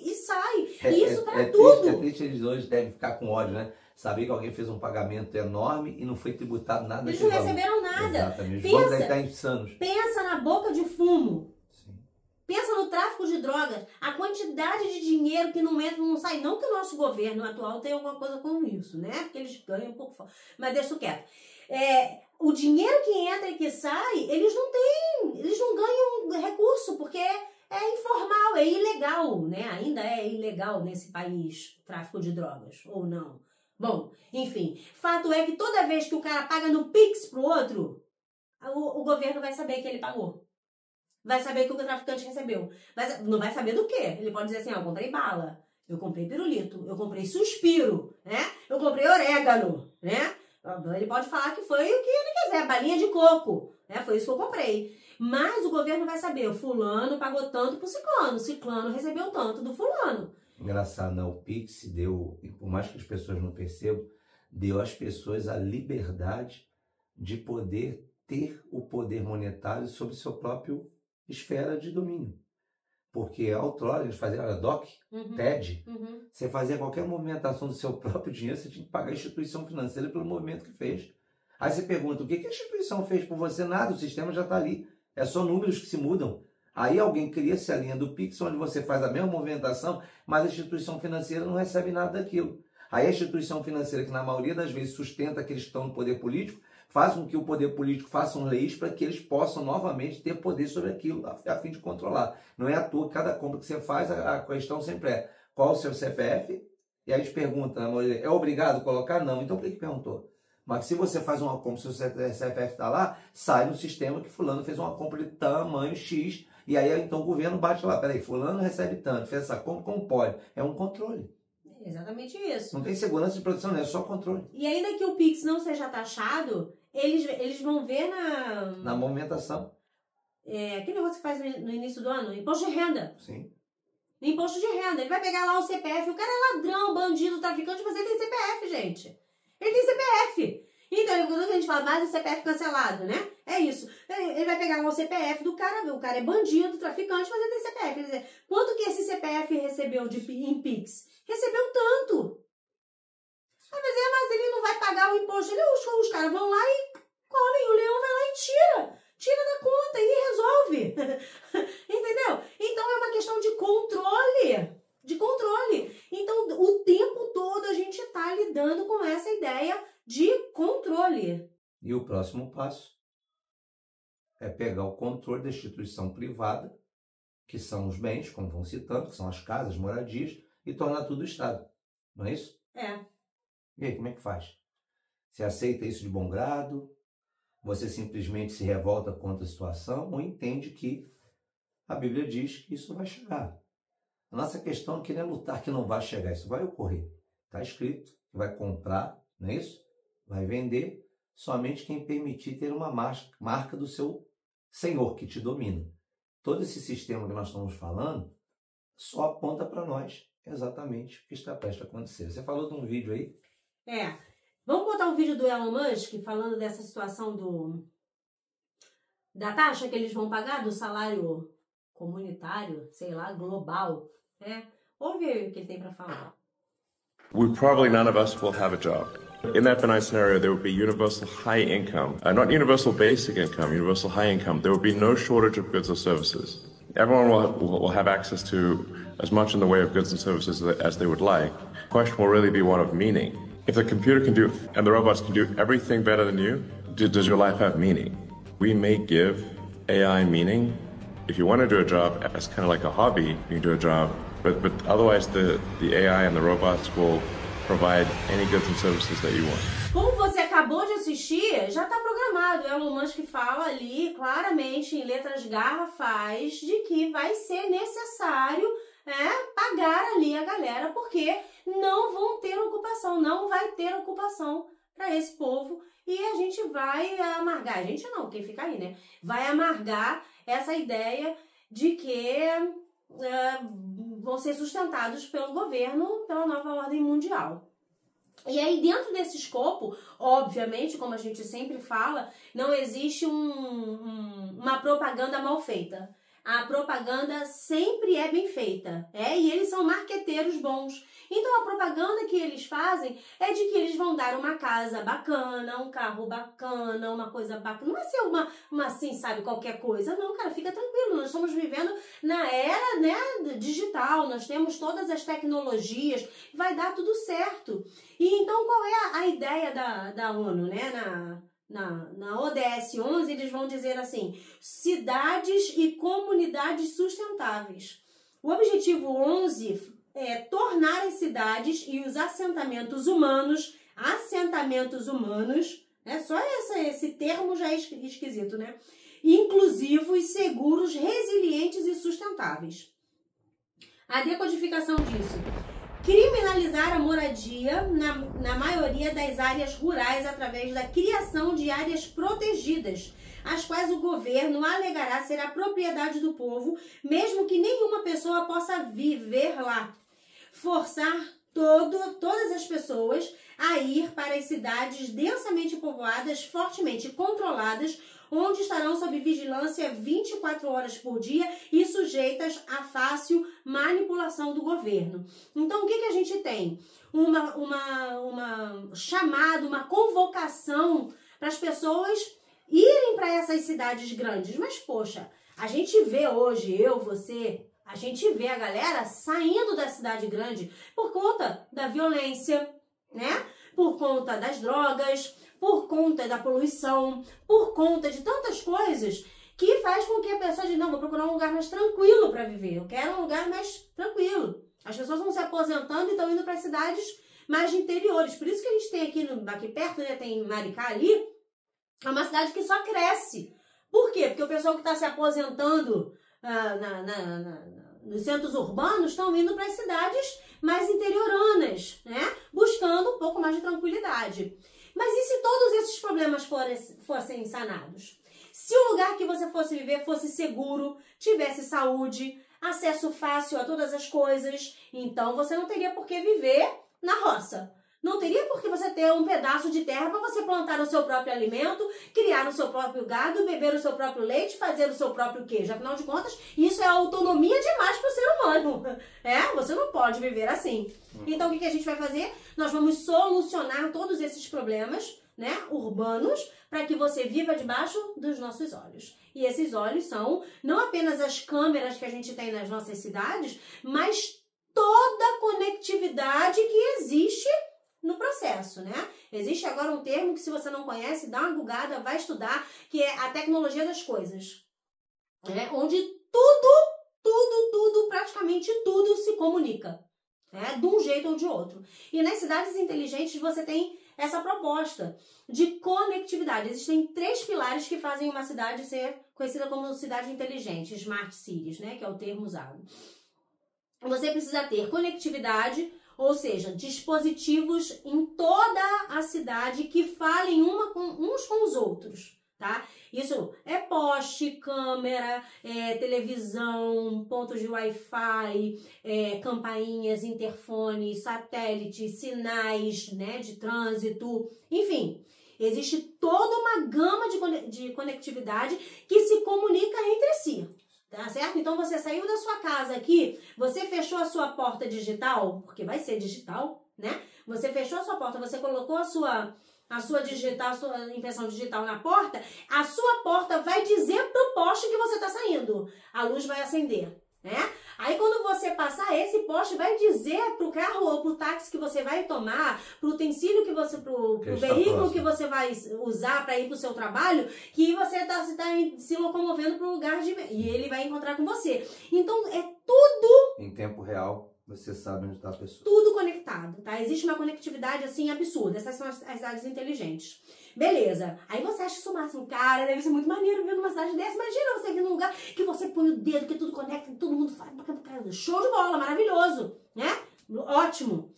e sai. E isso para tudo. É triste, eles hoje devem ficar com ódio, né? Saber que alguém fez um pagamento enorme e não foi tributado nada. Eles não receberam nada. Exatamente. Os bancos devem estar insanos. Pensa na boca de fumo. Sim. Pensa no tráfico de drogas. A quantidade de dinheiro que não entra, não sai. Não que o nosso governo atual tenha alguma coisa com isso, né? Porque eles ganham um pouco. Mas deixa isso quieto. O dinheiro que entra e que sai, eles não têm. Eles não ganham recurso, porque é informal, é ilegal, né? Ainda é ilegal nesse país o tráfico de drogas, ou não? Bom, enfim, fato é que toda vez que o cara paga no Pix pro outro, o governo vai saber que ele pagou. Vai saber que o traficante recebeu. Não vai saber do quê? Ele pode dizer assim, eu comprei bala, eu comprei pirulito, eu comprei suspiro, né? Eu comprei orégano, né? Ele pode falar que foi o que ele quiser, balinha de coco, né? Foi isso que eu comprei. Mas o governo vai saber, o fulano pagou tanto pro ciclano, ciclano recebeu tanto do fulano. Engraçado, não? O Pix deu, por mais que as pessoas não percebam, deu às pessoas a liberdade de poder ter o poder monetário sobre sua própria esfera de domínio. Porque outrora eles faziam, olha, DOC, TED, você fazia qualquer movimentação do seu próprio dinheiro, você tinha que pagar a instituição financeira pelo movimento que fez. Aí você pergunta, o que a instituição fez por você? Nada, o sistema já está ali. É só números que se mudam. Aí alguém cria-se a linha do Pix, onde você faz a mesma movimentação, mas a instituição financeira não recebe nada daquilo. Aí a instituição financeira, que na maioria das vezes sustenta aqueles que estão no poder político, faz com que o poder político faça leis para que eles possam novamente ter poder sobre aquilo, a fim de controlar. Não é à toa que cada compra que você faz, a questão sempre é, qual o seu CPF? E aí a gente pergunta, é obrigado a colocar? Não. Então por que perguntou? Mas se você faz uma compra, se o CPF está lá, sai no sistema que fulano fez uma compra de tamanho X, e aí então o governo bate lá, peraí, fulano recebe tanto, fez essa compra, como pode? É um controle. Exatamente isso. Não tem segurança de produção, não é só controle. E ainda que o Pix não seja taxado, eles vão ver na movimentação. Aquele negócio que faz no início do ano, imposto de renda. Sim. Imposto de renda. Ele vai pegar lá o CPF, o cara é ladrão, bandido, traficante, mas ele tem CPF, gente. Ele tem CPF. Então, quando a gente fala mais de CPF cancelado, né? É isso. Ele vai pegar lá o CPF do cara, o cara é bandido, traficante, mas ele tem CPF. Quer dizer, quanto que esse CPF recebeu em Pix? Recebeu tanto. Mas ele não vai pagar o imposto. Os caras vão lá e comem, o leão vai lá e tira. tira da conta e resolve. Entendeu? Então é uma questão de controle. De controle. Então, o tempo todo a gente está lidando com essa ideia de controle. E o próximo passo é pegar o controle da instituição privada, que são os bens, como vão citando, que são as casas, moradias, e tornar tudo Estado. Não é isso? É. E aí, como é que faz? Você aceita isso de bom grado? Você simplesmente se revolta contra a situação? Ou entende que a Bíblia diz que isso vai chegar? A nossa questão é que não é lutar que não vai chegar, isso vai ocorrer. Está escrito que vai comprar, não é isso? Vai vender somente quem permitir ter uma marca do seu Senhor que te domina. Todo esse sistema que nós estamos falando só aponta para nós exatamente o que está prestes a acontecer. Você falou de um vídeo aí? Vamos botar um vídeo do Elon Musk falando dessa situação da taxa que eles vão pagar, do salário comunitário, sei lá, global, né? Ouve aí o que ele tem para falar. Probably none of us will have a job. In that benign scenario, there would be universal high income, not universal basic income, universal high income. There would be no shortage of goods or services. Everyone will have access to as much in the way of goods and services as they would like. The question will really be one of meaning. If the computer can do, and the robots can do everything better than you, does your life have meaning? We may give AI meaning. If you want to do a job as kind of like a hobby, you can do a job, but otherwise the AI and the robots will provide any goods and services that you want. Como você acabou de assistir, já está programado. O Elon Musk fala ali claramente, em letras garrafais, de que vai ser necessário pagar ali a galera, porque não vão ter ocupação, não vai ter ocupação para esse povo. E a gente vai amargar, a gente não, quem fica aí, né? Vai amargar essa ideia de que vão ser sustentados pelo governo, pela nova ordem mundial. E aí, dentro desse escopo, obviamente, como a gente sempre fala, não existe uma propaganda mal feita. A propaganda sempre é bem feita, e eles são marqueteiros bons. Então, a propaganda que eles fazem é de que eles vão dar uma casa bacana, um carro bacana, uma coisa bacana. Não vai ser uma assim, sabe, qualquer coisa. Não, cara, fica tranquilo. Nós estamos vivendo na era, digital. Nós temos todas as tecnologias. Vai dar tudo certo. E então, qual é a ideia da ONU, né? Na ODS 11, eles vão dizer assim, cidades e comunidades sustentáveis. O objetivo 11 é tornar as cidades e os assentamentos humanos, só esse termo já é esquisito, né? Inclusivos, seguros, resilientes e sustentáveis. A decodificação disso. Criminalizar a moradia na maioria das áreas rurais através da criação de áreas protegidas, as quais o governo alegará ser a propriedade do povo, mesmo que nenhuma pessoa possa viver lá. Forçar todas as pessoas a ir para as cidades densamente povoadas, fortemente controladas, onde estarão sob vigilância 24 horas por dia e sujeitas a fácil manipulação do governo. Então, o que a gente tem? Uma chamada, uma convocação para as pessoas irem para essas cidades grandes. Mas, poxa, a gente vê hoje, você, a gente vê a galera saindo da cidade grande por conta da violência, né? Por conta das drogas, por conta da poluição, por conta de tantas coisas que faz com que a pessoa diga, não, vou procurar um lugar mais tranquilo para viver, eu quero um lugar mais tranquilo. As pessoas vão se aposentando e estão indo para cidades mais interiores. Por isso que a gente tem aqui perto, né, tem Maricá ali, é uma cidade que só cresce. Por quê? Porque o pessoal que está se aposentando nos centros urbanos estão indo para as cidades mais interioranas, né? Buscando um pouco mais de tranquilidade. Mas e se todos esses problemas fossem sanados? Se o lugar que você fosse viver fosse seguro, tivesse saúde, acesso fácil a todas as coisas, então você não teria por que viver na roça. Não teria por que você ter um pedaço de terra para você plantar o seu próprio alimento, criar o seu próprio gado, beber o seu próprio leite, fazer o seu próprio queijo. Afinal de contas, isso é autonomia demais para o ser humano. Você não pode viver assim. Então, o que a gente vai fazer? Nós vamos solucionar todos esses problemas, né, urbanos, para que você viva debaixo dos nossos olhos. E esses olhos são não apenas as câmeras que a gente tem nas nossas cidades, mas toda a conectividade que existe no processo, né? Existe agora um termo que, se você não conhece, dá uma bugada, vai estudar, que é a tecnologia das coisas, né? Onde praticamente tudo se comunica, né? De um jeito ou de outro. E nas cidades inteligentes você tem essa proposta de conectividade. Existem 3 pilares que fazem uma cidade ser conhecida como cidade inteligente, Smart Cities, né? Que é o termo usado. Você precisa ter conectividade, ou seja, dispositivos em toda a cidade que falem uns com os outros, tá? Isso é poste, câmera, televisão, pontos de Wi-Fi, campainhas, interfones, satélites, sinais, né, de trânsito, enfim. Existe toda uma gama de conectividade que se comunica entre si. Tá certo? Então você saiu da sua casa aqui, você fechou a sua porta digital, porque vai ser digital, né? Você fechou a sua porta, você colocou a sua digital, a sua impressão digital na porta, a sua porta vai dizer pro poste que você tá saindo. A luz vai acender, né? Aí quando você passar, esse poste vai dizer pro carro ou pro táxi que você vai tomar, pro utensílio que você, pro veículo que você vai usar para ir pro seu trabalho, que você tá se locomovendo pro lugar e ele vai encontrar com você. Então é tudo em tempo real. Você sabe onde está a pessoa. Tudo conectado, tá? Existe uma conectividade, assim, absurda. Essas são as cidades inteligentes. Beleza. Aí você acha isso o máximo. Cara, deve ser muito maneiro vir numa cidade dessa. Imagina você vir num lugar que você põe o dedo, que tudo conecta, que todo mundo faz. Show de bola, maravilhoso, né? Ótimo.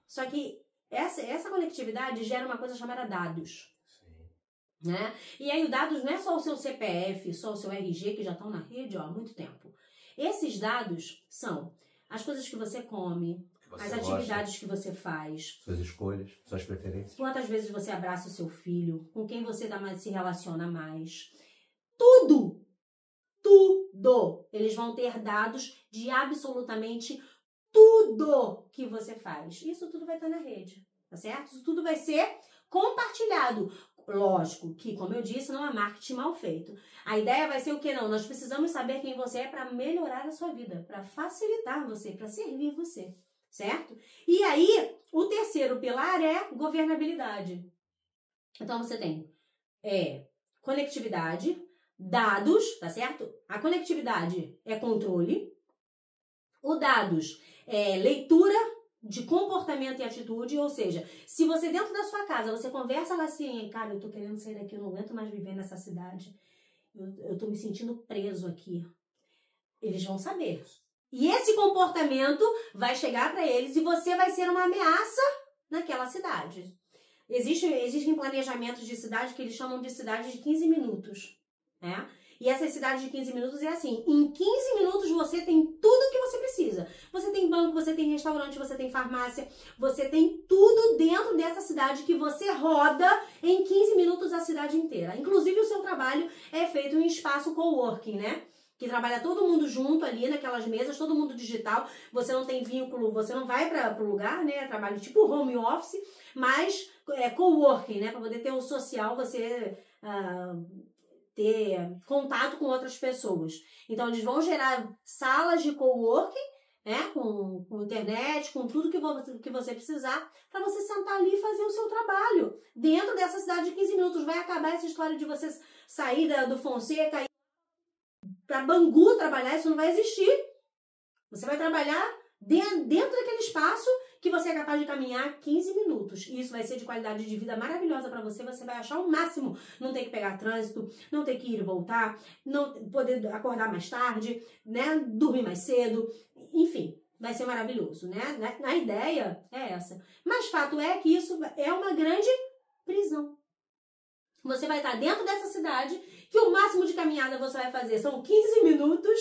Só que essa conectividade gera uma coisa chamada dados. Sim. Né? E aí, o dados não é só o seu CPF, só o seu RG, que já estão na rede há muito tempo. Esses dados são as coisas que você come, as atividades que você faz, suas escolhas, suas preferências. Quantas vezes você abraça o seu filho, com quem você se relaciona mais. Tudo! Eles vão ter dados de absolutamente tudo que você faz. Isso tudo vai estar na rede, tá certo? Isso tudo vai ser compartilhado. Lógico que, como eu disse, não é marketing mal feito. A ideia vai ser o quê? Não, nós precisamos saber quem você é para melhorar a sua vida, para facilitar você, para servir você, certo? E aí, o terceiro pilar é governabilidade. Então, você tem conectividade, dados, tá certo? A conectividade é controle, o dados é leitura de comportamento e atitude, ou seja, se você dentro da sua casa, você conversa lá assim, cara, eu tô querendo sair daqui, eu não aguento mais viver nessa cidade, eu tô me sentindo preso aqui. Eles vão saber. E esse comportamento vai chegar para eles e você vai ser uma ameaça naquela cidade. Existem planejamentos de cidade que eles chamam de cidade de 15 minutos, né? E essa cidade de 15 minutos é assim, em 15 minutos você tem tudo que você precisa. Você tem banco, você tem restaurante, você tem farmácia, você tem tudo dentro dessa cidade que você roda em 15 minutos a cidade inteira. Inclusive o seu trabalho é feito em espaço coworking, né? Que trabalha todo mundo junto ali naquelas mesas, todo mundo digital, você não tem vínculo, você não vai para o lugar, né? Trabalho tipo home office, mas coworking, né? Para poder ter o social, você ter contato com outras pessoas. Então, eles vão gerar salas de coworking, né, com internet, com tudo que você precisar, para você sentar ali e fazer o seu trabalho. Dentro dessa cidade de 15 minutos, vai acabar essa história de você sair do Fonseca e ir para Bangu trabalhar, isso não vai existir. Você vai trabalhar dentro daquele espaço que você é capaz de caminhar 15 minutos. E isso vai ser de qualidade de vida maravilhosa para você. Você vai achar o máximo. Não ter que pegar trânsito, não ter que ir e voltar, não poder acordar mais tarde, né? Dormir mais cedo. Enfim, vai ser maravilhoso, né? A ideia é essa. Mas fato é que isso é uma grande prisão. Você vai estar dentro dessa cidade que o máximo de caminhada você vai fazer são 15 minutos,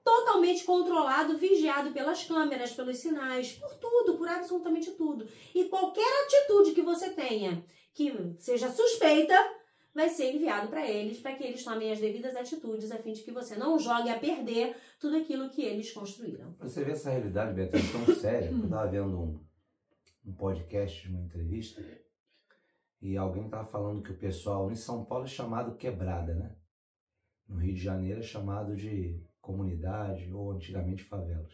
totalmente controlado, vigiado pelas câmeras, pelos sinais, por tudo, por absolutamente tudo. E qualquer atitude que você tenha que seja suspeita, vai ser enviado para que eles tomem as devidas atitudes, a fim de que você não jogue a perder tudo aquilo que eles construíram. Você vê essa realidade, Beatriz, tão séria. Eu estava vendo um podcast, uma entrevista, e alguém estava falando que o pessoal em São Paulo é chamado quebrada, né? No Rio de Janeiro é chamado de comunidade ou antigamente favelas.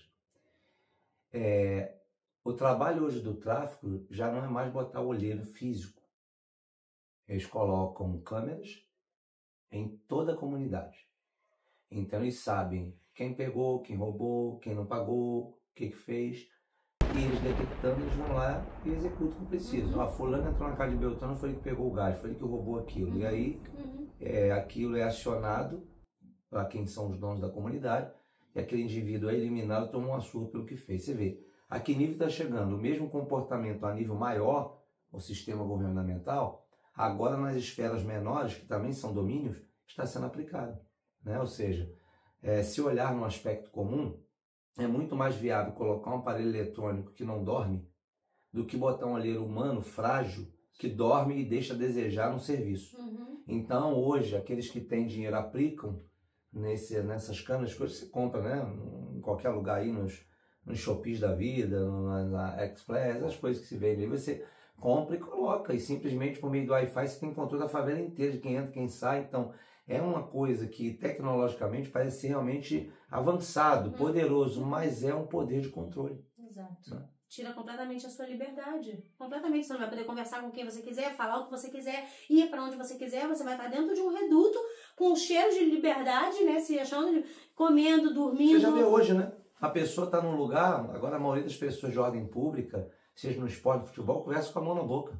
O trabalho hoje do tráfico já não é mais botar o olheiro físico. Eles colocam câmeras em toda a comunidade. Então eles sabem quem pegou, quem roubou, quem não pagou, o que fez. E eles detectando, eles vão lá e executam o que precisam. Fulano entrou na casa de Beltrano, foi ele que pegou o gás, foi ele que roubou aquilo. E aí aquilo é acionado para quem são os donos da comunidade, e aquele indivíduo é eliminado, toma uma surra pelo que fez. Você vê, a que nível está chegando? O mesmo comportamento a nível maior, o sistema governamental, agora nas esferas menores, que também são domínios, está sendo aplicado. Né? Ou seja, se olhar no aspecto comum, é muito mais viável colocar um aparelho eletrônico que não dorme do que botar um olheiro humano frágil que dorme e deixa a desejar no serviço. Então, hoje, aqueles que têm dinheiro aplicam nessas câmeras, coisas que você compra, né? Em qualquer lugar aí, nos Shopee da vida, na Express, as coisas que se vendem. Aí você compra e coloca, e simplesmente por meio do Wi-Fi você tem controle da favela inteira, de quem entra, quem sai. Então, é uma coisa que tecnologicamente parece ser realmente avançado, poderoso, mas é um poder de controle. Exato. Né? Tira completamente a sua liberdade. Completamente. Você não vai poder conversar com quem você quiser, falar o que você quiser, ir para onde você quiser. Você vai estar dentro de um reduto com um cheiro de liberdade, né? Se achando, comendo, dormindo. Você já vê hoje, né? A pessoa está num lugar, agora a maioria das pessoas de ordem pública, seja no esporte, no futebol, conversa com a mão na boca.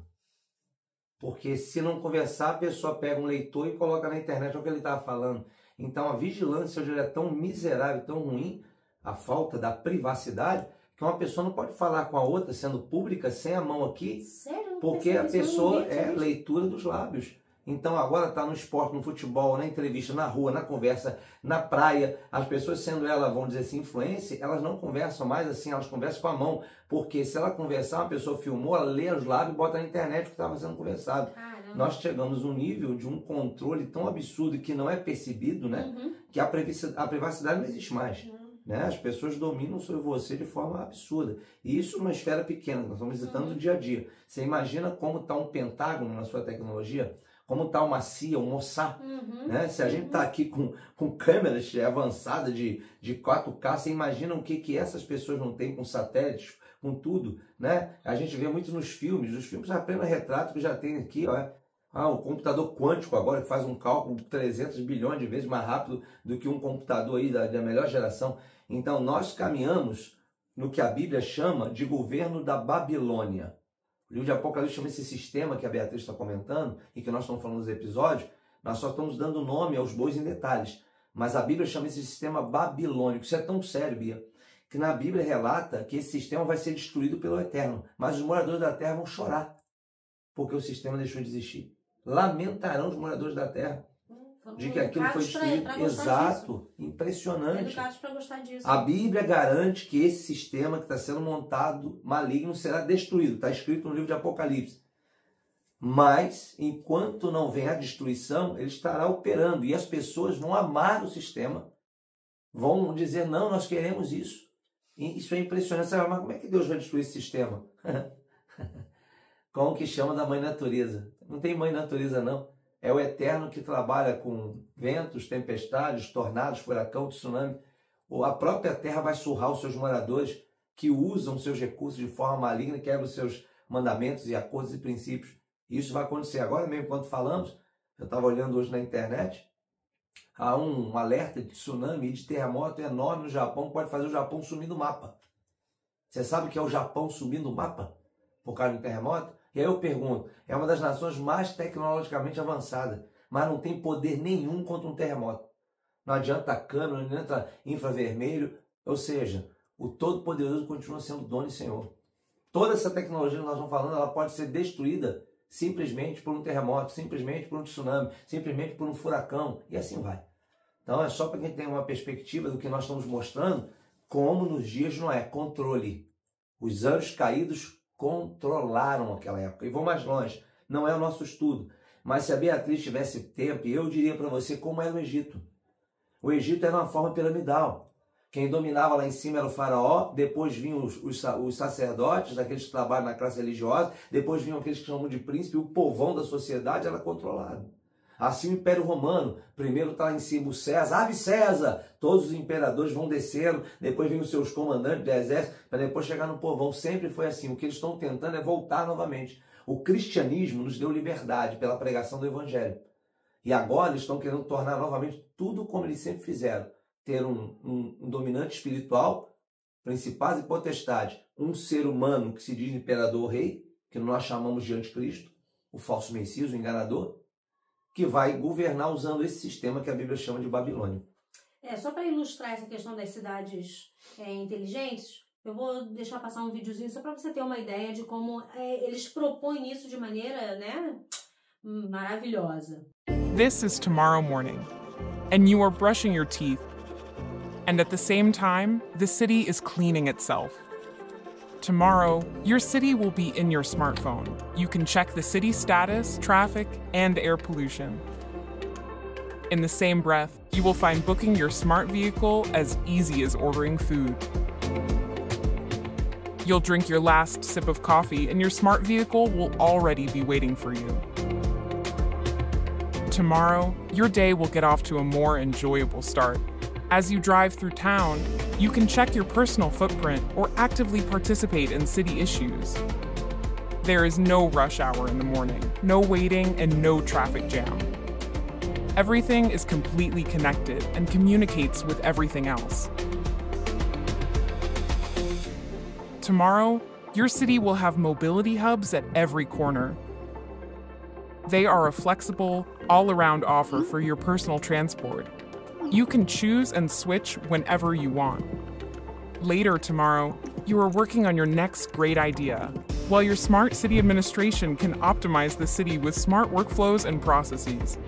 Porque se não conversar, a pessoa pega um leitor e coloca na internet o que ele estava falando. Então a vigilância hoje é tão miserável, tão ruim, a falta da privacidade, que uma pessoa não pode falar com a outra, sendo pública, sem a mão aqui. Sério? Porque a pessoa é leitura dos lábios. Então agora está no esporte, no futebol, na entrevista, na rua, na conversa, na praia. As pessoas, sendo elas, vamos dizer assim, influência, elas não conversam mais assim, elas conversam com a mão. Porque se ela conversar, uma pessoa filmou, ela lê os lábios e bota na internet o que estava sendo conversado. Caramba. Nós chegamos a um nível de um controle tão absurdo que não é percebido, né? Que a privacidade não existe mais. Né? As pessoas dominam sobre você de forma absurda. E isso numa esfera pequena, nós estamos visitando o dia a dia. Você imagina como está um Pentágono na sua tecnologia? Como está uma CIA, um Mossad, né? Se a gente está aqui com câmeras avançadas de 4K, você imagina o que essas pessoas não têm com satélites, com tudo, né? A gente vê muito nos filmes já apenas retrato que já tem aqui, ó, o computador quântico agora que faz um cálculo 300 bilhões de vezes mais rápido do que um computador aí da melhor geração. Então nós caminhamos no que a Bíblia chama de governo da Babilônia. O livro de Apocalipse chama esse sistema que a Beatriz está comentando e que nós estamos falando nos episódios, nós só estamos dando nome aos bois em detalhes. Mas a Bíblia chama esse sistema babilônico. Isso é tão sério, Bia, que na Bíblia relata que esse sistema vai ser destruído pelo Eterno. Mas os moradores da terra vão chorar, porque o sistema deixou de existir. Lamentarão os moradores da terra de que aquilo foi destruído. Exato, impressionante. Educados para gostar disso. A Bíblia garante que esse sistema que está sendo montado maligno será destruído. Está escrito no livro de Apocalipse. Mas, enquanto não vem a destruição, ele estará operando. E as pessoas vão amar o sistema. Vão dizer, não, nós queremos isso. E isso é impressionante. Você vai, mas como é que Deus vai destruir esse sistema? Com o que chama da mãe natureza. Não tem mãe natureza, não. É o Eterno que trabalha com ventos, tempestades, tornados, furacão, tsunami. Ou a própria terra vai surrar os seus moradores que usam seus recursos de forma maligna, quebram os seus mandamentos e acordos e princípios. Isso vai acontecer agora mesmo, enquanto falamos. Eu estava olhando hoje na internet. Há um alerta de tsunami e de terremoto enorme no Japão, que pode fazer o Japão sumir do mapa. Você sabe o que é o Japão sumir do mapa por causa do terremoto? E aí eu pergunto, é uma das nações mais tecnologicamente avançadas, mas não tem poder nenhum contra um terremoto. Não adianta câmera, não adianta infravermelho, ou seja, o Todo-Poderoso continua sendo dono e senhor. Toda essa tecnologia que nós estamos falando, ela pode ser destruída simplesmente por um terremoto, simplesmente por um tsunami, simplesmente por um furacão, e assim vai. Então é só para quem tem uma perspectiva do que nós estamos mostrando, como nos dias de Noé, controle. Os anjos caídos controlaram aquela época. E vou mais longe, não é o nosso estudo. Mas se a Beatriz tivesse tempo, eu diria para você como era o Egito. O Egito era uma forma piramidal. Quem dominava lá em cima era o faraó, depois vinham os sacerdotes, aqueles que trabalham na classe religiosa, depois vinham aqueles que chamam de príncipe, o povão da sociedade era controlado. Assim o Império Romano, primeiro está lá em cima o César, ave César, todos os imperadores vão descendo, depois vêm os seus comandantes de exército, para depois chegar no povão. Sempre foi assim. O que eles estão tentando é voltar novamente. O cristianismo nos deu liberdade pela pregação do evangelho. E agora eles estão querendo tornar novamente tudo como eles sempre fizeram. Ter um dominante espiritual, principais e potestades, um ser humano que se diz imperador ou rei, que nós chamamos de anticristo, o falso Messias, o enganador, que vai governar usando esse sistema que a Bíblia chama de Babilônia. Só para ilustrar essa questão das cidades inteligentes, eu vou deixar passar um videozinho só para você ter uma ideia de como eles propõem isso de maneira, né, maravilhosa. This is tomorrow morning, and you are brushing your teeth. And at the same time, the city is cleaning itself. Tomorrow, your city will be in your smartphone. You can check the city status, traffic, and air pollution. In the same breath, you will find booking your smart vehicle as easy as ordering food. You'll drink your last sip of coffee and your smart vehicle will already be waiting for you. Tomorrow, your day will get off to a more enjoyable start. As you drive through town, you can check your personal footprint or actively participate in city issues. There is no rush hour in the morning, no waiting, and no traffic jam. Everything is completely connected and communicates with everything else. Tomorrow, your city will have mobility hubs at every corner. They are a flexible, all-around offer for your personal transport. You can choose and switch whenever you want. Later tomorrow, you are working on your next great idea, while your smart city administration can optimize the city with smart workflows and processes.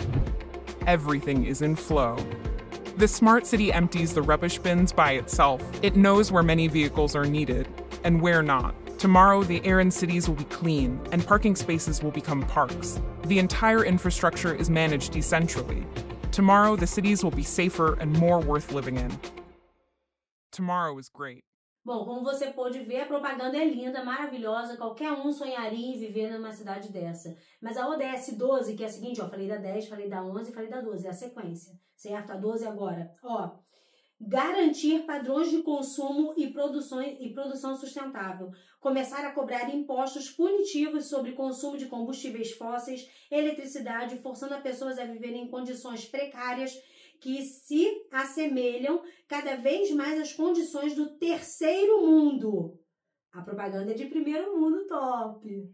Everything is in flow. The smart city empties the rubbish bins by itself. It knows where many vehicles are needed and where not. Tomorrow, the air in cities will be clean and parking spaces will become parks. The entire infrastructure is managed decentrally. Tomorrow, the cities will be safer and more worth living in. Tomorrow is great. Bom, como você pôde ver, a propaganda é linda, maravilhosa, qualquer um sonharia em viver numa cidade dessa. Mas a ODS 12, que é a seguinte, ó, falei da 10, falei da 11, falei da 12, é a sequência, certo? A 12 agora, ó. Garantir padrões de consumo e produção sustentável. Começar a cobrar impostos punitivos sobre consumo de combustíveis fósseis, eletricidade, forçando as pessoas a viverem em condições precárias que se assemelham cada vez mais às condições do terceiro mundo. A propaganda é de primeiro mundo top,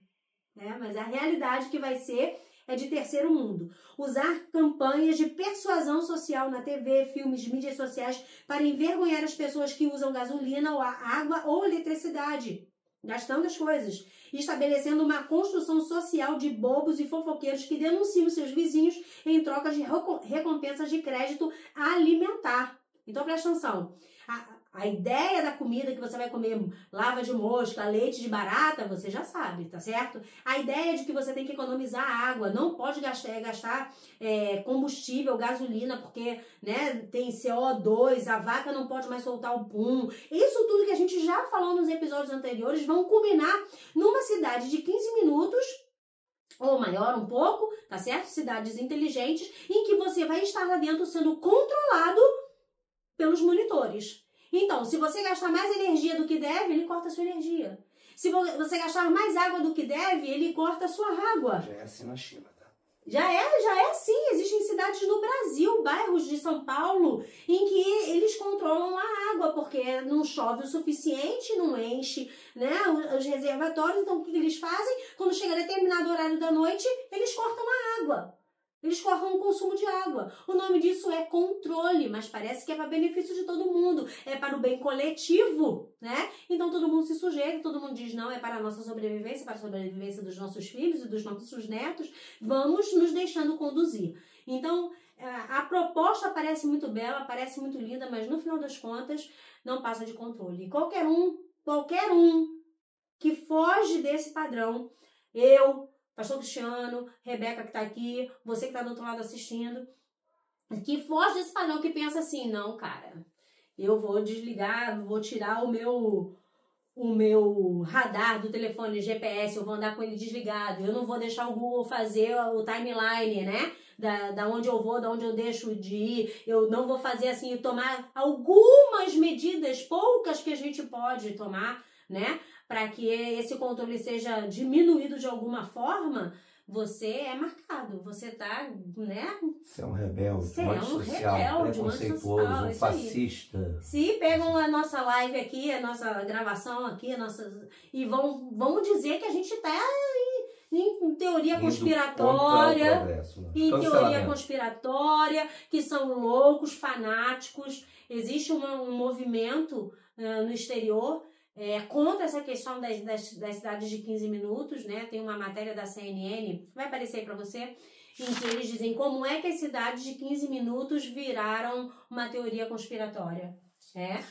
né? Mas a realidade que vai ser é de terceiro mundo. Usar campanhas de persuasão social na TV, filmes, mídias sociais para envergonhar as pessoas que usam gasolina ou água ou eletricidade, gastando as coisas, estabelecendo uma construção social de bobos e fofoqueiros que denunciam seus vizinhos em troca de recompensas de crédito alimentar. Então presta atenção. A ideia da comida que você vai comer, lava de mosca, leite de barata, você já sabe, tá certo? A ideia de que você tem que economizar água, não pode gastar combustível, gasolina, porque, né, tem CO2, a vaca não pode mais soltar o pum. Isso tudo que a gente já falou nos episódios anteriores vão culminar numa cidade de 15 minutos, ou maior um pouco, tá certo? Cidades inteligentes, em que você vai estar lá dentro sendo controlado pelos monitores. Então, se você gastar mais energia do que deve, ele corta a sua energia. Se você gastar mais água do que deve, ele corta a sua água. Já é assim na China, tá? Já é assim. Existem cidades no Brasil, bairros de São Paulo, em que eles controlam a água, porque não chove o suficiente, não enche, né, os reservatórios. Então, o que eles fazem? Quando chega determinado horário da noite, eles cortam a água. Eles cortam o consumo de água. O nome disso é controle, mas parece que é para benefício de todo mundo. É para o bem coletivo, né? Então todo mundo se sujeita, todo mundo diz, não, é para a nossa sobrevivência, para a sobrevivência dos nossos filhos e dos nossos netos. Vamos nos deixando conduzir. Então, a proposta parece muito bela, parece muito linda, mas no final das contas, não passa de controle. E qualquer um que foge desse padrão, Pastor Cristiano, Rebeca que está aqui, você que está do outro lado assistindo, que foge desse padrão, que pensa assim, não, cara, eu vou desligar, vou tirar o meu radar do telefone, GPS, eu vou andar com ele desligado, eu não vou deixar o Google fazer o timeline, né? Da onde eu vou, da onde eu deixo de ir, eu não vou fazer assim, tomar algumas medidas, poucas que a gente pode tomar, né? Para que esse controle seja diminuído de alguma forma. Você é marcado, você tá, né? Você é um rebelde, você um antissocial, preconceituoso, um fascista. Se pegam a nossa live aqui, a nossa gravação aqui, e vão dizer que a gente tá em teoria conspiratória, que são loucos, fanáticos. Existe um movimento no exterior contra essa questão das cidades de 15 minutos, né? Tem uma matéria da CNN, vai aparecer para você, em que eles dizem como é que as cidades de 15 minutos viraram uma teoria conspiratória.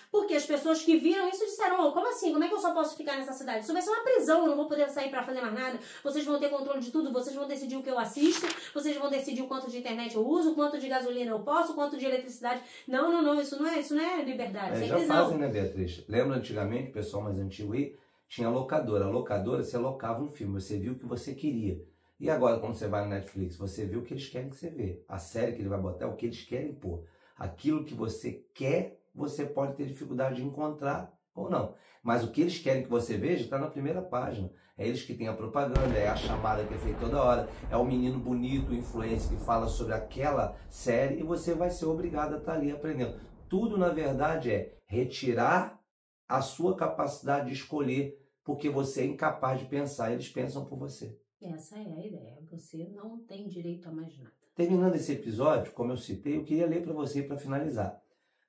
Porque as pessoas que viram isso disseram, como assim? Como é que eu só posso ficar nessa cidade? Isso vai ser uma prisão, eu não vou poder sair pra fazer mais nada. Vocês vão ter controle de tudo, vocês vão decidir o que eu assisto, vocês vão decidir o quanto de internet eu uso, o quanto de gasolina eu posso, o quanto de eletricidade. Não, isso não é liberdade, isso é prisão. Já fazem, né, Beatriz? Lembra antigamente, o pessoal mais antigo aí, tinha locadora. A locadora, você alocava um filme, você viu o que você queria. E agora, quando você vai no Netflix, você viu o que eles querem que você vê. A série que ele vai botar é o que eles querem pôr. Aquilo que você quer, você pode ter dificuldade de encontrar ou não. Mas o que eles querem que você veja está na primeira página. É eles que têm a propaganda, é a chamada que é feita toda hora, é o menino bonito, o influencer que fala sobre aquela série e você vai ser obrigado a estar ali aprendendo. Tudo, na verdade, é retirar a sua capacidade de escolher, porque você é incapaz de pensar, eles pensam por você. Essa é a ideia. Você não tem direito a mais nada. Terminando esse episódio, como eu citei, eu queria ler para você para finalizar.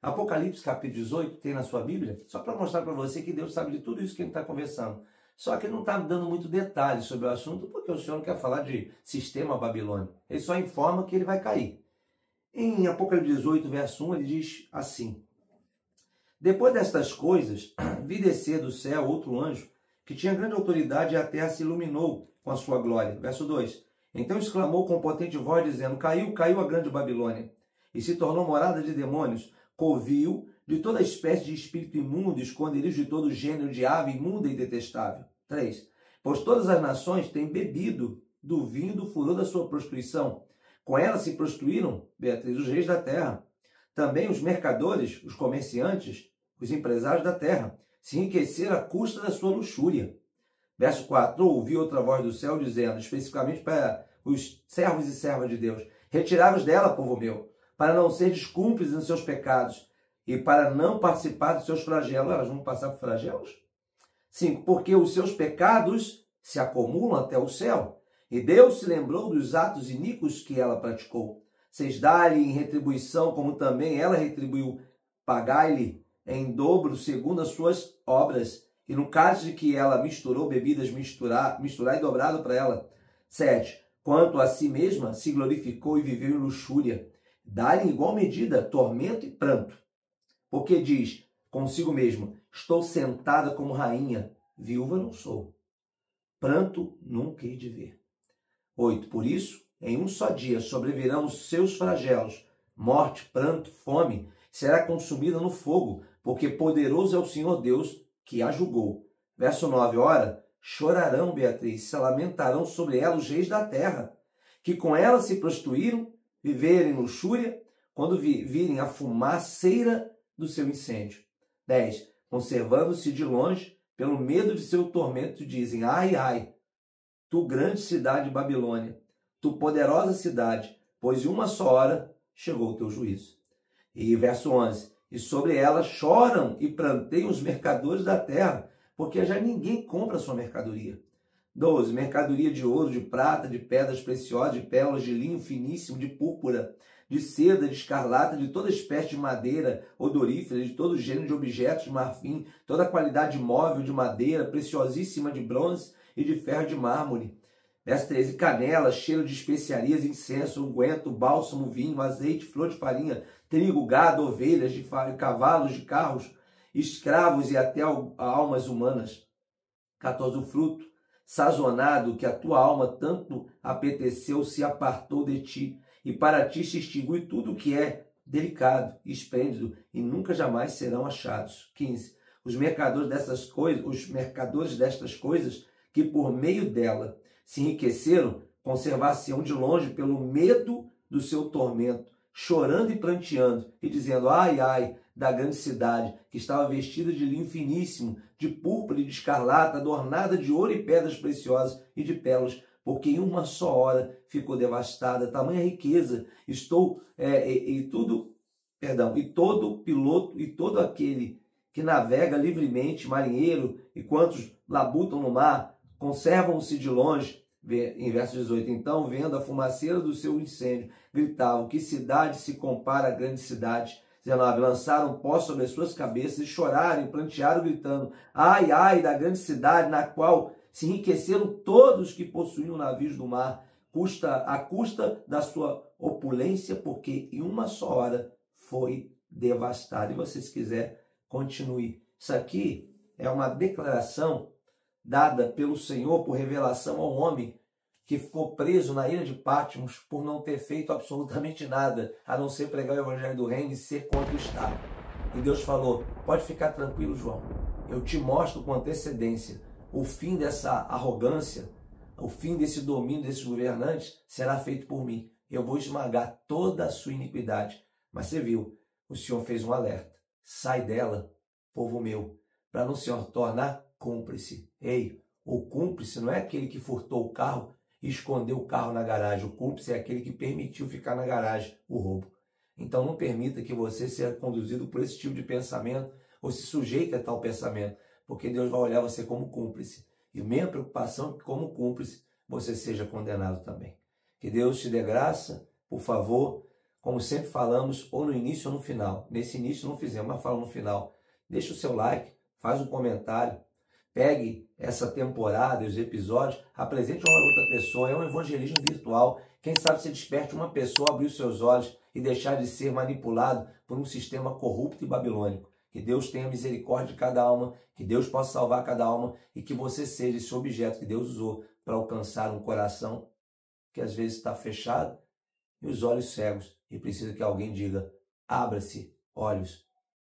Apocalipse capítulo 18 tem na sua Bíblia, só para mostrar para você que Deus sabe de tudo isso que ele está conversando. Só que ele não está dando muito detalhes sobre o assunto, porque o Senhor não quer falar de sistema babilônico. Ele só informa que ele vai cair. Em Apocalipse 18, verso 1, ele diz assim: depois destas coisas, vi descer do céu outro anjo, que tinha grande autoridade e a terra se iluminou com a sua glória. Verso 2. Então exclamou com potente voz, dizendo: caiu a grande Babilônia, e se tornou morada de demônios, covil de toda espécie de espírito imundo, esconderijo de todo gênero de ave imunda e detestável. 3. Pois todas as nações têm bebido do vinho do furor da sua prostituição. Com ela se prostituíram, Beatriz, os reis da terra. Também os mercadores, os comerciantes, os empresários da terra, se enriqueceram à custa da sua luxúria. Verso 4. Ouvi outra voz do céu dizendo, especificamente para os servos e servas de Deus: retirai-vos dela, povo meu, para não seres cúmplices nos seus pecados e para não participar dos seus flagelos. Elas vão passar por flagelos? 5. Porque os seus pecados se acumulam até o céu, e Deus se lembrou dos atos iníquos que ela praticou. 6. Dá-lhe em retribuição, como também ela retribuiu. Pagai-lhe em dobro segundo as suas obras. E no caso de que ela misturou bebidas, misturar e dobrado para ela. 7. Quanto a si mesma, se glorificou e viveu em luxúria. Dá-lhe em igual medida tormento e pranto. Porque diz consigo mesmo: estou sentada como rainha, viúva não sou. Pranto nunca hei de ver. 8. Por isso, em um só dia sobrevirão os seus flagelos, morte, pranto, fome, será consumida no fogo, porque poderoso é o Senhor Deus que a julgou. Verso 9. Ora, chorarão, Beatriz, se lamentarão sobre ela os reis da terra, que com ela se prostituíram, viverem luxúria, quando virem a fumaceira do seu incêndio. 10. Conservando-se de longe, pelo medo de seu tormento, dizem: ai, ai, tu grande cidade Babilônia, tu poderosa cidade, pois em uma só hora chegou o teu juízo. E verso 11. E sobre ela choram e pranteiam os mercadores da terra, porque já ninguém compra a sua mercadoria. 12. Mercadoria de ouro, de prata, de pedras preciosas, de pérolas, de linho finíssimo, de púrpura, de seda, de escarlata, de toda espécie de madeira odorífera, de todo gênero de objetos de marfim, toda qualidade móvel de madeira, preciosíssima de bronze e de ferro de mármore. Verso 13. Canela, cheiro de especiarias, incenso, unguento, bálsamo, vinho, azeite, flor de farinha, trigo, gado, ovelhas, de cavalos, de carros, escravos e até almas humanas. 14. O fruto sazonado que a tua alma tanto apeteceu se apartou de ti, e para ti se extinguiu tudo que é delicado e esplêndido e nunca jamais serão achados. 15. Os mercadores destas coisas que por meio dela se enriqueceram, conservar-se-ão de longe pelo medo do seu tormento, chorando e pranteando, e dizendo, ai, ai, da grande cidade, que estava vestida de linho finíssimo, de púrpura e de escarlata, adornada de ouro e pedras preciosas e de pérolas, porque em uma só hora ficou devastada, tamanha riqueza, e todo piloto e todo aquele que navega livremente, marinheiro, e quantos labutam no mar, conservam-se de longe. Em verso 18, então, vendo a fumaceira do seu incêndio, gritavam, que cidade se compara à grande cidade. 19, lançaram pó sobre as suas cabeças e choraram e prantearam, gritando, ai, ai, da grande cidade, na qual se enriqueceram todos que possuíam navios do mar, à custa da sua opulência, porque em uma só hora foi devastada. E você, se quiser, continue. Isso aqui é uma declaração dada pelo Senhor por revelação ao homem que ficou preso na ilha de Patmos por não ter feito absolutamente nada, a não ser pregar o evangelho do reino e ser contra o Estado. E Deus falou, pode ficar tranquilo, João, eu te mostro com antecedência o fim dessa arrogância, o fim desse domínio desses governantes será feito por mim. Eu vou esmagar toda a sua iniquidade. Mas você viu, o Senhor fez um alerta. Sai dela, povo meu, para não se tornar cúmplice. Ei, o cúmplice não é aquele que furtou o carro e escondeu o carro na garagem. O cúmplice é aquele que permitiu ficar na garagem o roubo. Então não permita que você seja conduzido por esse tipo de pensamento ou se sujeite a tal pensamento, porque Deus vai olhar você como cúmplice. E minha preocupação é que, como cúmplice, você seja condenado também. Que Deus te dê graça, por favor, como sempre falamos, ou no início ou no final. Nesse início não fizemos, mas falo no final. Deixa o seu like, faz um comentário, pegue essa temporada e os episódios, apresente a uma outra pessoa. É um evangelismo virtual. Quem sabe você desperte uma pessoa, abrir os seus olhos e deixar de ser manipulado por um sistema corrupto e babilônico. Que Deus tenha misericórdia de cada alma, que Deus possa salvar cada alma e que você seja esse objeto que Deus usou para alcançar um coração que às vezes está fechado e os olhos cegos e precisa que alguém diga, abra-se olhos,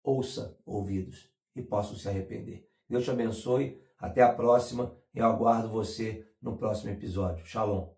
ouça ouvidos e possam se arrepender. Deus te abençoe, até a próxima e eu aguardo você no próximo episódio. Shalom.